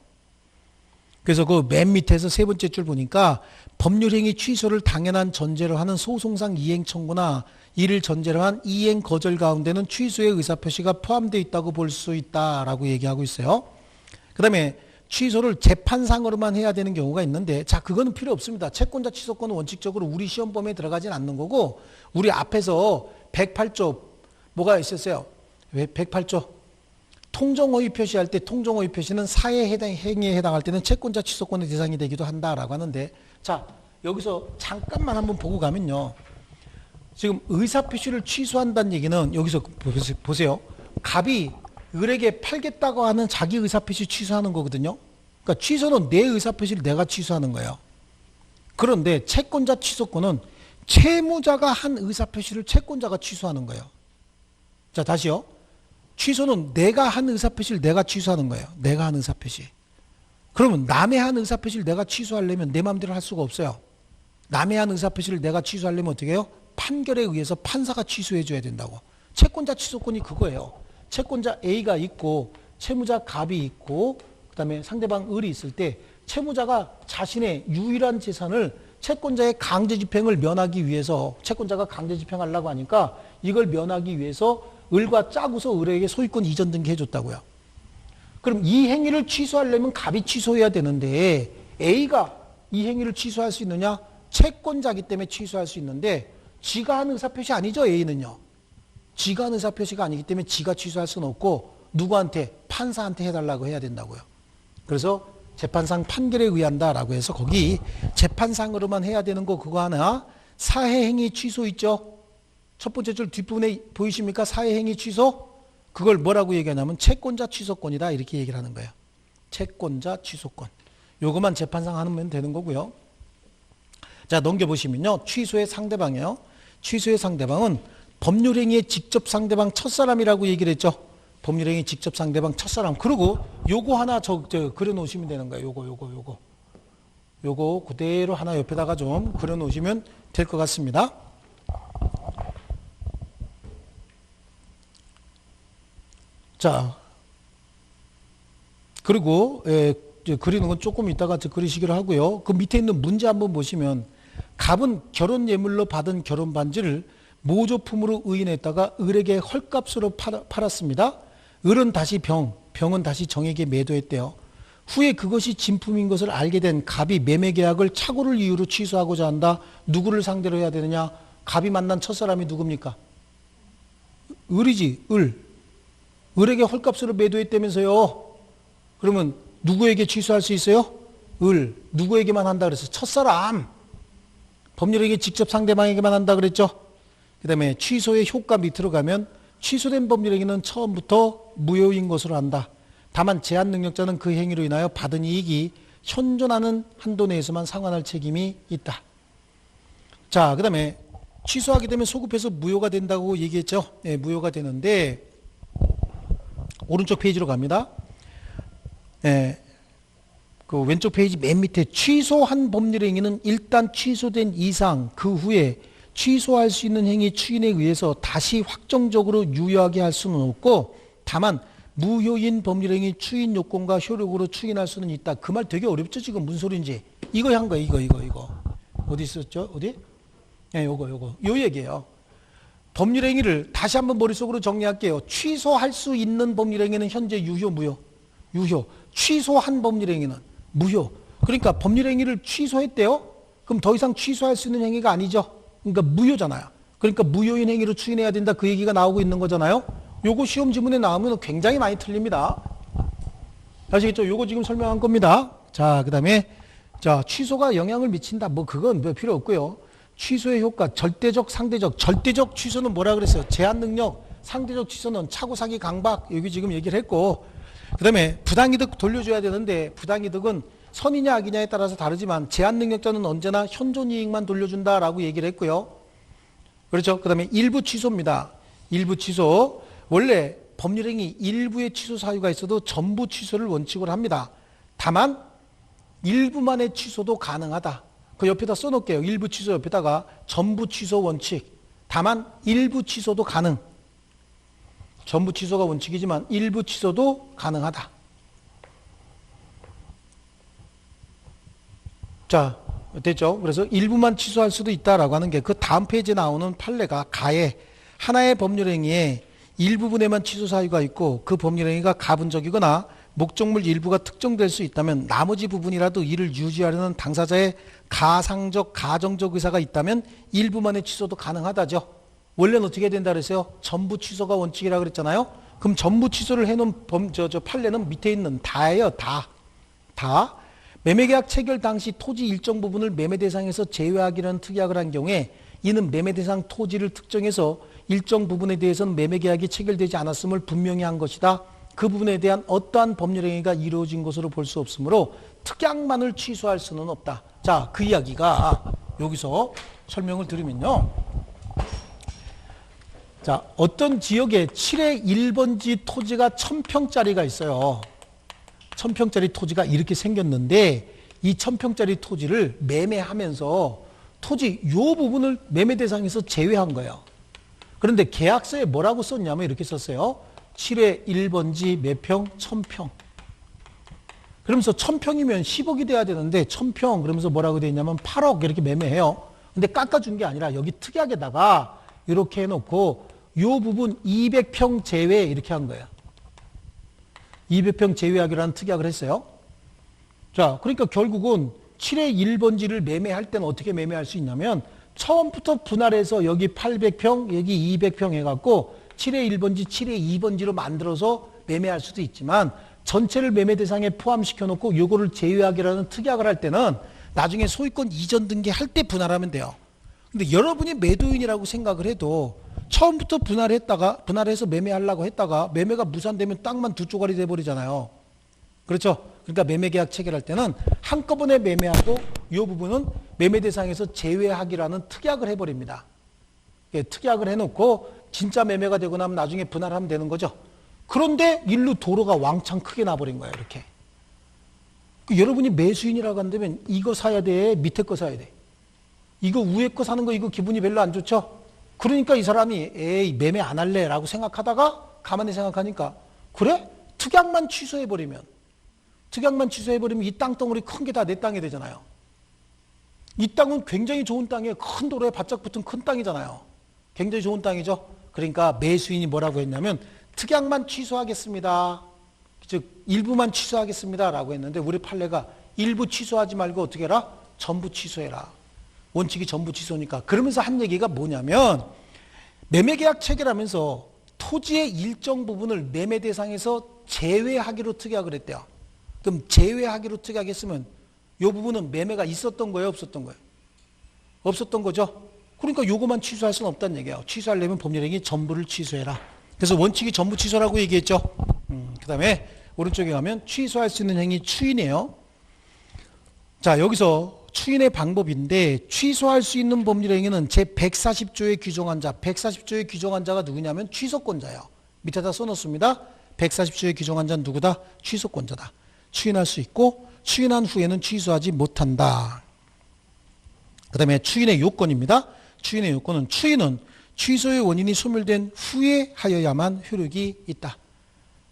그래서 그 맨 밑에서 세 번째 줄 보니까 법률행위 취소를 당연한 전제로 하는 소송상 이행 청구나 이를 전제로 한 이행 거절 가운데는 취소의 의사표시가 포함되어 있다고 볼 수 있다라고 얘기하고 있어요. 그 다음에 취소를 재판상으로만 해야 되는 경우가 있는데 자 그거는 필요 없습니다. 채권자 취소권은 원칙적으로 우리 시험범위에 들어가진 않는 거고 우리 앞에서 108조 뭐가 있었어요? 왜 108조? 통정허위 표시할 때 통정허위 표시는 사회 행위에 해당할 때는 채권자 취소권의 대상이 되기도 한다라고 하는데 자 여기서 잠깐만 한번 보고 가면요. 지금 의사표시를 취소한다는 얘기는 여기서 보세요. 갑이 을에게 팔겠다고 하는 자기 의사표시 취소하는 거거든요. 그러니까 취소는 내 의사표시를 내가 취소하는 거예요. 그런데 채권자 취소권은 채무자가 한 의사표시를 채권자가 취소하는 거예요. 자 다시요. 취소는 내가 한 의사표시를 내가 취소하는 거예요. 내가 한 의사표시. 그러면 남의 한 의사표시를 내가 취소하려면 내 마음대로 할 수가 없어요. 남의 한 의사표시를 내가 취소하려면 어떻게 해요? 판결에 의해서 판사가 취소해 줘야 된다고. 채권자 취소권이 그거예요. 채권자 A가 있고 채무자 갑이 있고 그다음에 상대방 을이 있을 때 채무자가 자신의 유일한 재산을 채권자의 강제집행을 면하기 위해서 채권자가 강제집행하려고 하니까 이걸 면하기 위해서 을과 짜고서 을에게 소유권 이전 등기해줬다고요. 그럼 이 행위를 취소하려면 갑이 취소해야 되는데 A가 이 행위를 취소할 수 있느냐? 채권자이기 때문에 취소할 수 있는데 지가 한 의사표시 아니죠. A는요. 지가 한 의사표시가 아니기 때문에 지가 취소할 수는 없고 누구한테? 판사한테 해달라고 해야 된다고요. 그래서 재판상 판결에 의한다라고 해서 거기 재판상으로만 해야 되는 거 그거 하나 사회행위 취소 있죠. 첫 번째 줄 뒷부분에 보이십니까? 사회행위 취소? 그걸 뭐라고 얘기하냐면 채권자 취소권이다 이렇게 얘기를 하는 거예요. 채권자 취소권. 요것만 재판상 하면 되는 거고요. 자 넘겨보시면요. 취소의 상대방이에요. 취소의 상대방은 법률행위의 직접 상대방 첫사람이라고 얘기를 했죠. 법률행위 직접 상대방 첫사람. 그리고 요거 하나 그려놓으시면 되는 거예요. 요거 그대로 하나 옆에다가 좀 그려놓으시면 될 것 같습니다. 자, 그리고 그리는 건 조금 이따가 그리시기로 하고요. 그 밑에 있는 문제 한번 보시면 갑은 결혼 예물로 받은 결혼 반지를 모조품으로 의인했다가 을에게 헐값으로 팔았습니다. 을은 다시 병은 다시 정에게 매도했대요. 후에 그것이 진품인 것을 알게 된 갑이 매매계약을 착오를 이유로 취소하고자 한다. 누구를 상대로 해야 되느냐? 갑이 만난 첫사람이 누굽니까? 을이지. 을에게 헐값으로 매도했다면서요. 그러면 누구에게 취소할 수 있어요? 을. 누구에게만 한다 그랬어요? 첫사람. 법률에게 직접 상대방에게만 한다 그랬죠. 그 다음에 취소의 효과 밑으로 가면 취소된 법률행위는 처음부터 무효인 것으로 한다. 다만 제한 능력자는 그 행위로 인하여 받은 이익이 현존하는 한도 내에서만 상환할 책임이 있다. 자, 그 다음에 취소하게 되면 소급해서 무효가 된다고 얘기했죠. 네, 무효가 되는데 오른쪽 페이지로 갑니다. 네, 그 왼쪽 페이지 맨 밑에 취소한 법률행위는 일단 취소된 이상 그 후에 취소할 수 있는 행위 추인에 의해서 다시 확정적으로 유효하게 할 수는 없고 다만 무효인 법률행위 추인 요건과 효력으로 추인할 수는 있다. 그 말 되게 어렵죠 지금 무슨 소리인지. 이거 한 거야 이거. 어디 있었죠? 어디? 네, 요거. 요 얘기예요. 법률행위를 다시 한번 머릿속으로 정리할게요. 취소할 수 있는 법률행위는 현재 유효 무효? 유효. 취소한 법률행위는 무효. 그러니까 법률행위를 취소했대요? 그럼 더 이상 취소할 수 있는 행위가 아니죠. 그러니까 무효잖아요. 그러니까 무효인 행위로 추인해야 된다 그 얘기가 나오고 있는 거잖아요. 요거 시험 지문에 나오면 굉장히 많이 틀립니다. 아시겠죠? 요거 지금 설명한 겁니다. 자, 그 다음에 자 취소가 영향을 미친다. 뭐 그건 뭐 필요 없고요. 취소의 효과 절대적 상대적. 절대적 취소는 뭐라 그랬어요? 제한 능력. 상대적 취소는 차고 사기 강박. 여기 지금 얘기를 했고 그 다음에 부당이득 돌려줘야 되는데 부당이득은 선이냐 악이냐에 따라서 다르지만 제한 능력자는 언제나 현존 이익만 돌려준다라고 얘기를 했고요. 그렇죠? 그 다음에 일부 취소입니다. 일부 취소. 원래 법률행위 일부의 취소 사유가 있어도 전부 취소를 원칙으로 합니다. 다만 일부만의 취소도 가능하다. 그 옆에다 써놓을게요. 일부 취소 옆에다가 전부 취소 원칙. 다만 일부 취소도 가능. 전부 취소가 원칙이지만 일부 취소도 가능하다. 자, 됐죠? 그래서 일부만 취소할 수도 있다라고 하는 게 그 다음 페이지에 나오는 판례가 가해 하나의 법률행위에 일부분에만 취소 사유가 있고 그 법률행위가 가분적이거나 목적물 일부가 특정될 수 있다면 나머지 부분이라도 이를 유지하려는 당사자의 가상적, 가정적 의사가 있다면 일부만의 취소도 가능하다죠. 원래는 어떻게 된다 그랬어요? 전부 취소가 원칙이라고 그랬잖아요. 그럼 전부 취소를 해놓은 판례는 밑에 있는 다예요. 다. 매매계약 체결 당시 토지 일정 부분을 매매 대상에서 제외하기라는 특약을 한 경우에 이는 매매 대상 토지를 특정해서 일정 부분에 대해서는 매매계약이 체결되지 않았음을 분명히 한 것이다. 그 부분에 대한 어떠한 법률행위가 이루어진 것으로 볼 수 없으므로 특약만을 취소할 수는 없다. 자, 그 이야기가 여기서 설명을 드리면요. 자, 어떤 지역에 7의 1번지 토지가 1000평짜리가 있어요. 1000평짜리 토지가 이렇게 생겼는데 이 1000평짜리 토지를 매매하면서 토지 요 부분을 매매 대상에서 제외한 거예요. 그런데 계약서에 뭐라고 썼냐면 이렇게 썼어요. 7의 1번지 몇 평? 1000평. 그러면서 1000평이면 10억이 돼야 되는데 1000평 그러면서 뭐라고 돼 있냐면 8억 이렇게 매매해요. 근데 깎아준 게 아니라 여기 특약에다가 이렇게 해놓고 요 부분 200평 제외 이렇게 한 거예요. 200평 제외하기라는 특약을 했어요. 자, 그러니까 결국은 7의 1번지를 매매할 때는 어떻게 매매할 수 있냐면 처음부터 분할해서 여기 800평, 여기 200평 해갖고 7의 1번지, 7의 2번지로 만들어서 매매할 수도 있지만 전체를 매매 대상에 포함시켜 놓고 요거를 제외하기라는 특약을 할 때는 나중에 소유권 이전 등기할 때 분할하면 돼요. 근데 여러분이 매도인이라고 생각을 해도 처음부터 분할해서 매매하려고 했다가 매매가 무산되면 땅만 두 쪼가리 돼버리잖아요. 그렇죠? 그러니까 매매계약 체결할 때는 한꺼번에 매매하고 이 부분은 매매 대상에서 제외하기라는 특약을 해버립니다. 예, 특약을 해놓고 진짜 매매가 되고 나면 나중에 분할하면 되는 거죠. 그런데 일로 도로가 왕창 크게 나버린 거예요. 이렇게. 여러분이 매수인이라고 한다면 이거 사야 돼? 밑에 거 사야 돼? 이거 위에 거 사는 거 이거 기분이 별로 안 좋죠? 그러니까 이 사람이 에이 매매 안 할래 라고 생각하다가 가만히 생각하니까 그래? 특약만 취소해버리면 이 땅덩어리 큰 게 다 내 땅이 되잖아요. 이 땅은 굉장히 좋은 땅이에요. 큰 도로에 바짝 붙은 큰 땅이잖아요. 굉장히 좋은 땅이죠. 그러니까 매수인이 뭐라고 했냐면 특약만 취소하겠습니다. 즉 일부만 취소하겠습니다라고 했는데 우리 판례가 일부 취소하지 말고 어떻게 해라? 전부 취소해라. 원칙이 전부 취소니까. 그러면서 한 얘기가 뭐냐면 매매계약 체결하면서 토지의 일정 부분을 매매 대상에서 제외하기로 특약을 했대요. 그럼 제외하기로 특약했으면 이 부분은 매매가 있었던 거예요? 없었던 거예요? 없었던 거죠? 그러니까 요거만 취소할 수는 없다는 얘기예요. 취소하려면 법률행위 전부를 취소해라. 그래서 원칙이 전부 취소라고 얘기했죠. 그 다음에 오른쪽에 가면 취소할 수 있는 행위 추인이에요. 자, 여기서 추인의 방법인데 취소할 수 있는 법률행위는 제140조에 규정한 자, 140조에 규정한 자가 누구냐면 취소권자예요. 밑에다 써놓습니다. 140조에 규정한 자는 누구다? 취소권자다. 추인할 수 있고 추인한 후에는 취소하지 못한다. 그 다음에 추인의 요건입니다. 추인의 요건은 추인은 취소의 원인이 소멸된 후에 하여야만 효력이 있다.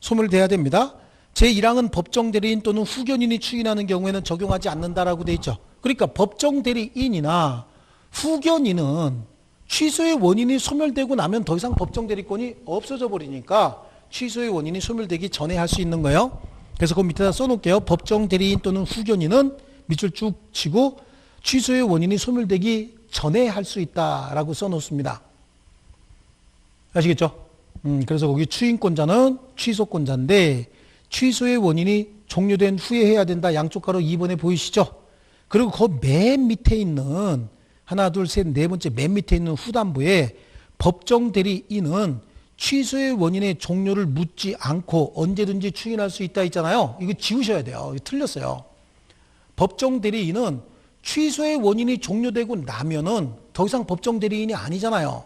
소멸돼야 됩니다. 제1항은 법정 대리인 또는 후견인이 추인하는 경우에는 적용하지 않는다라고 돼 있죠. 그러니까 법정 대리인이나 후견인은 취소의 원인이 소멸되고 나면 더 이상 법정 대리권이 없어져 버리니까 취소의 원인이 소멸되기 전에 할 수 있는 거예요. 그래서 그 밑에다 써놓을게요. 법정 대리인 또는 후견인은 밑줄 쭉 치고 취소의 원인이 소멸되기 전에 할 수 있다라고 써놓습니다. 아시겠죠? 그래서 거기 추인권자는 취소권자인데 취소의 원인이 종료된 후에 해야 된다. 양쪽 가로 2번에 보이시죠? 그리고 그 맨 밑에 있는 하나, 둘, 셋, 네 번째 맨 밑에 있는 후단부에 법정 대리인은 취소의 원인의 종료를 묻지 않고 언제든지 추인할 수 있다 있잖아요. 이거 지우셔야 돼요. 이거 틀렸어요. 법정 대리인은 취소의 원인이 종료되고 나면은 더 이상 법정 대리인이 아니잖아요.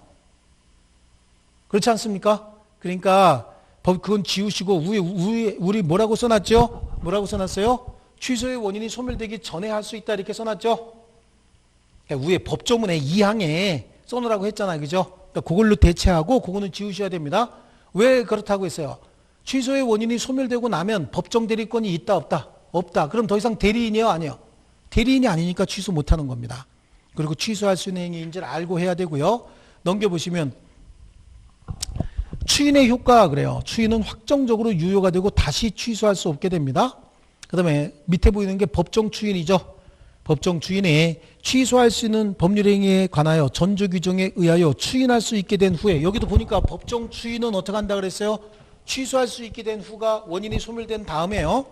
그렇지 않습니까? 그러니까 그건 지우시고 위에 우리 뭐라고 써놨죠? 뭐라고 써놨어요? 취소의 원인이 소멸되기 전에 할 수 있다 이렇게 써놨죠? 그러니까 위에 법조문의 2항에 써놓으라고 했잖아요. 그죠? 그러니까 그걸로 대체하고 그거는 지우셔야 됩니다. 왜 그렇다고 했어요? 취소의 원인이 소멸되고 나면 법정 대리권이 있다 없다? 없다. 그럼 더 이상 대리인이요? 아니요? 대리인이 아니니까 취소 못하는 겁니다. 그리고 취소할 수 있는 행위인지를 알고 해야 되고요. 넘겨보시면 추인의 효과 그래요. 추인은 확정적으로 유효가 되고 다시 취소할 수 없게 됩니다. 그 다음에 밑에 보이는 게 법정 추인이죠. 법정 추인에 취소할 수 있는 법률행위에 관하여 전조 규정에 의하여 추인할 수 있게 된 후에 여기도 보니까 법정 추인은 어떻게 한다 그랬어요? 취소할 수 있게 된 후가 원인이 소멸된 다음에요.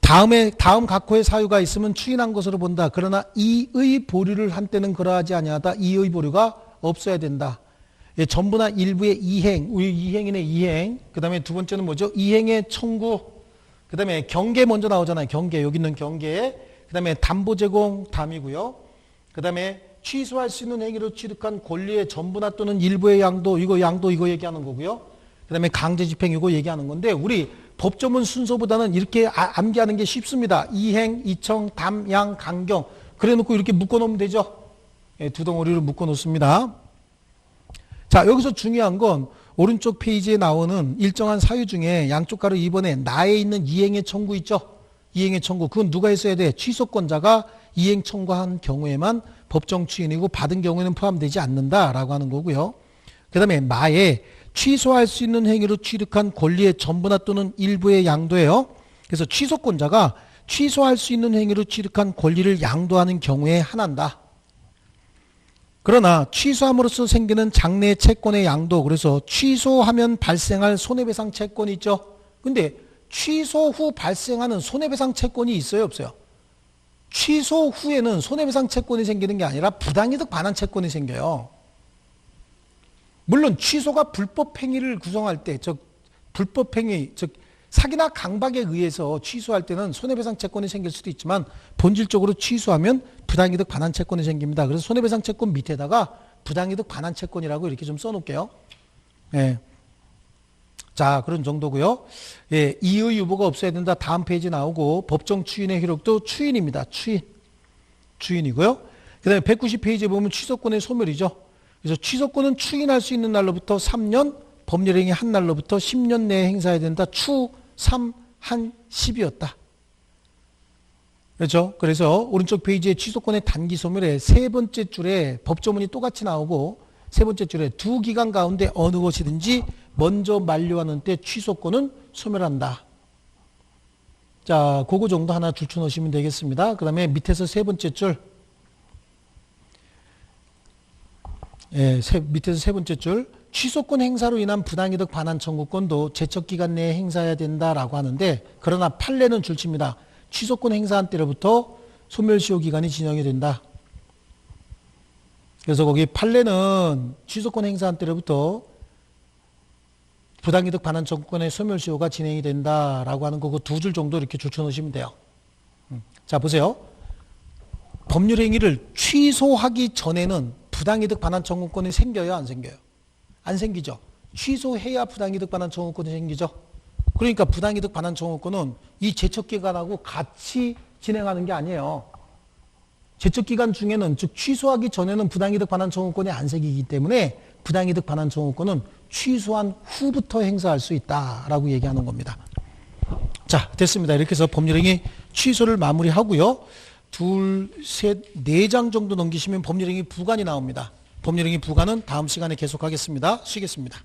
다음 각호의 사유가 있으면 추인한 것으로 본다. 그러나 이의 보류를 한때는 그러하지 아니하다. 이의 보류가 없어야 된다. 예, 전부나 일부의 이행, 우리 이행인의 이행, 그 다음에 두 번째는 뭐죠? 이행의 청구, 그 다음에 경계 먼저 나오잖아요. 경계, 여기 있는 경계, 그 다음에 담보 제공 담이고요. 그 다음에 취소할 수 있는 행위로 취득한 권리의 전부나 또는 일부의 양도 이거 얘기하는 거고요. 그 다음에 강제 집행 이거 얘기하는 건데 우리 법조문 순서보다는 이렇게 암기하는 게 쉽습니다. 이행, 이청, 담, 양, 강경 그래 놓고 이렇게 묶어 놓으면 되죠. 예, 두 덩어리로 묶어 놓습니다. 자, 여기서 중요한 건 오른쪽 페이지에 나오는 일정한 사유 중에 양쪽 가로 2번에 나에 있는 이행의 청구 있죠? 이행의 청구. 그건 누가 했어야 돼? 취소권자가 이행 청구한 경우에만 법정 추인이고 받은 경우에는 포함되지 않는다라고 하는 거고요. 그 다음에 마에 취소할 수 있는 행위로 취득한 권리의 전부나 또는 일부의 양도예요. 그래서 취소권자가 취소할 수 있는 행위로 취득한 권리를 양도하는 경우에 한한다. 그러나 취소함으로써 생기는 장래 채권의 양도, 그래서 취소하면 발생할 손해배상 채권이 있죠. 근데 취소 후 발생하는 손해배상 채권이 있어요, 없어요? 취소 후에는 손해배상 채권이 생기는 게 아니라 부당이득 반환 채권이 생겨요. 물론 취소가 불법행위를 구성할 때, 불법행위, 즉 사기나 강박에 의해서 취소할 때는 손해배상 채권이 생길 수도 있지만 본질적으로 취소하면 부당이득 반환 채권이 생깁니다. 그래서 손해배상 채권 밑에다가 부당이득 반환 채권이라고 이렇게 좀 써놓을게요. 예. 자, 그런 정도고요. 예, 이의 유보가 없어야 된다. 다음 페이지 나오고 법정 추인의 효력도 추인입니다. 추인이고요. 그 다음에 190페이지에 보면 취소권의 소멸이죠. 그래서 취소권은 추인할 수 있는 날로부터 3년, 법률행위 한 날로부터 10년 내에 행사해야 된다. 추, 3, 한, 10이었다. 그렇죠? 그래서 오른쪽 페이지에 취소권의 단기 소멸에 세 번째 줄에 법조문이 똑같이 나오고 세 번째 줄에 두 기간 가운데 어느 것이든지 먼저 만료하는 때 취소권은 소멸한다. 자, 그거 정도 하나 줄쳐 놓으시면 되겠습니다. 그 다음에 밑에서 세 번째 줄. 밑에서 세 번째 줄. 취소권 행사로 인한 부당이득 반환 청구권도 제척기간 내에 행사해야 된다라고 하는데, 그러나 판례는 줄칩니다. 취소권 행사한 때로부터 소멸시효 기간이 진행이 된다. 그래서 거기 판례는 취소권 행사한 때로부터 부당이득 반환 청구권의 소멸시효가 진행이 된다라고 하는 거고 두 줄 정도 이렇게 줄쳐 놓으시면 돼요. 자, 보세요. 법률 행위를 취소하기 전에는 부당이득 반환 청구권이 생겨요, 안 생겨요? 안 생기죠. 취소해야 부당이득 반환 청구권이 생기죠. 그러니까 부당이득 반환 청구권은 이 제척기간하고 같이 진행하는 게 아니에요. 제척기간 중에는, 즉 취소하기 전에는 부당이득 반환 청구권이 안 생기기 때문에 부당이득 반환 청구권은 취소한 후부터 행사할 수 있다라고 얘기하는 겁니다. 자, 됐습니다. 이렇게 해서 법률행위 취소를 마무리하고요. 둘, 셋, 네 장 정도 넘기시면 법률행위 부관이 나옵니다. 법률행위 부관은 다음 시간에 계속하겠습니다. 쉬겠습니다.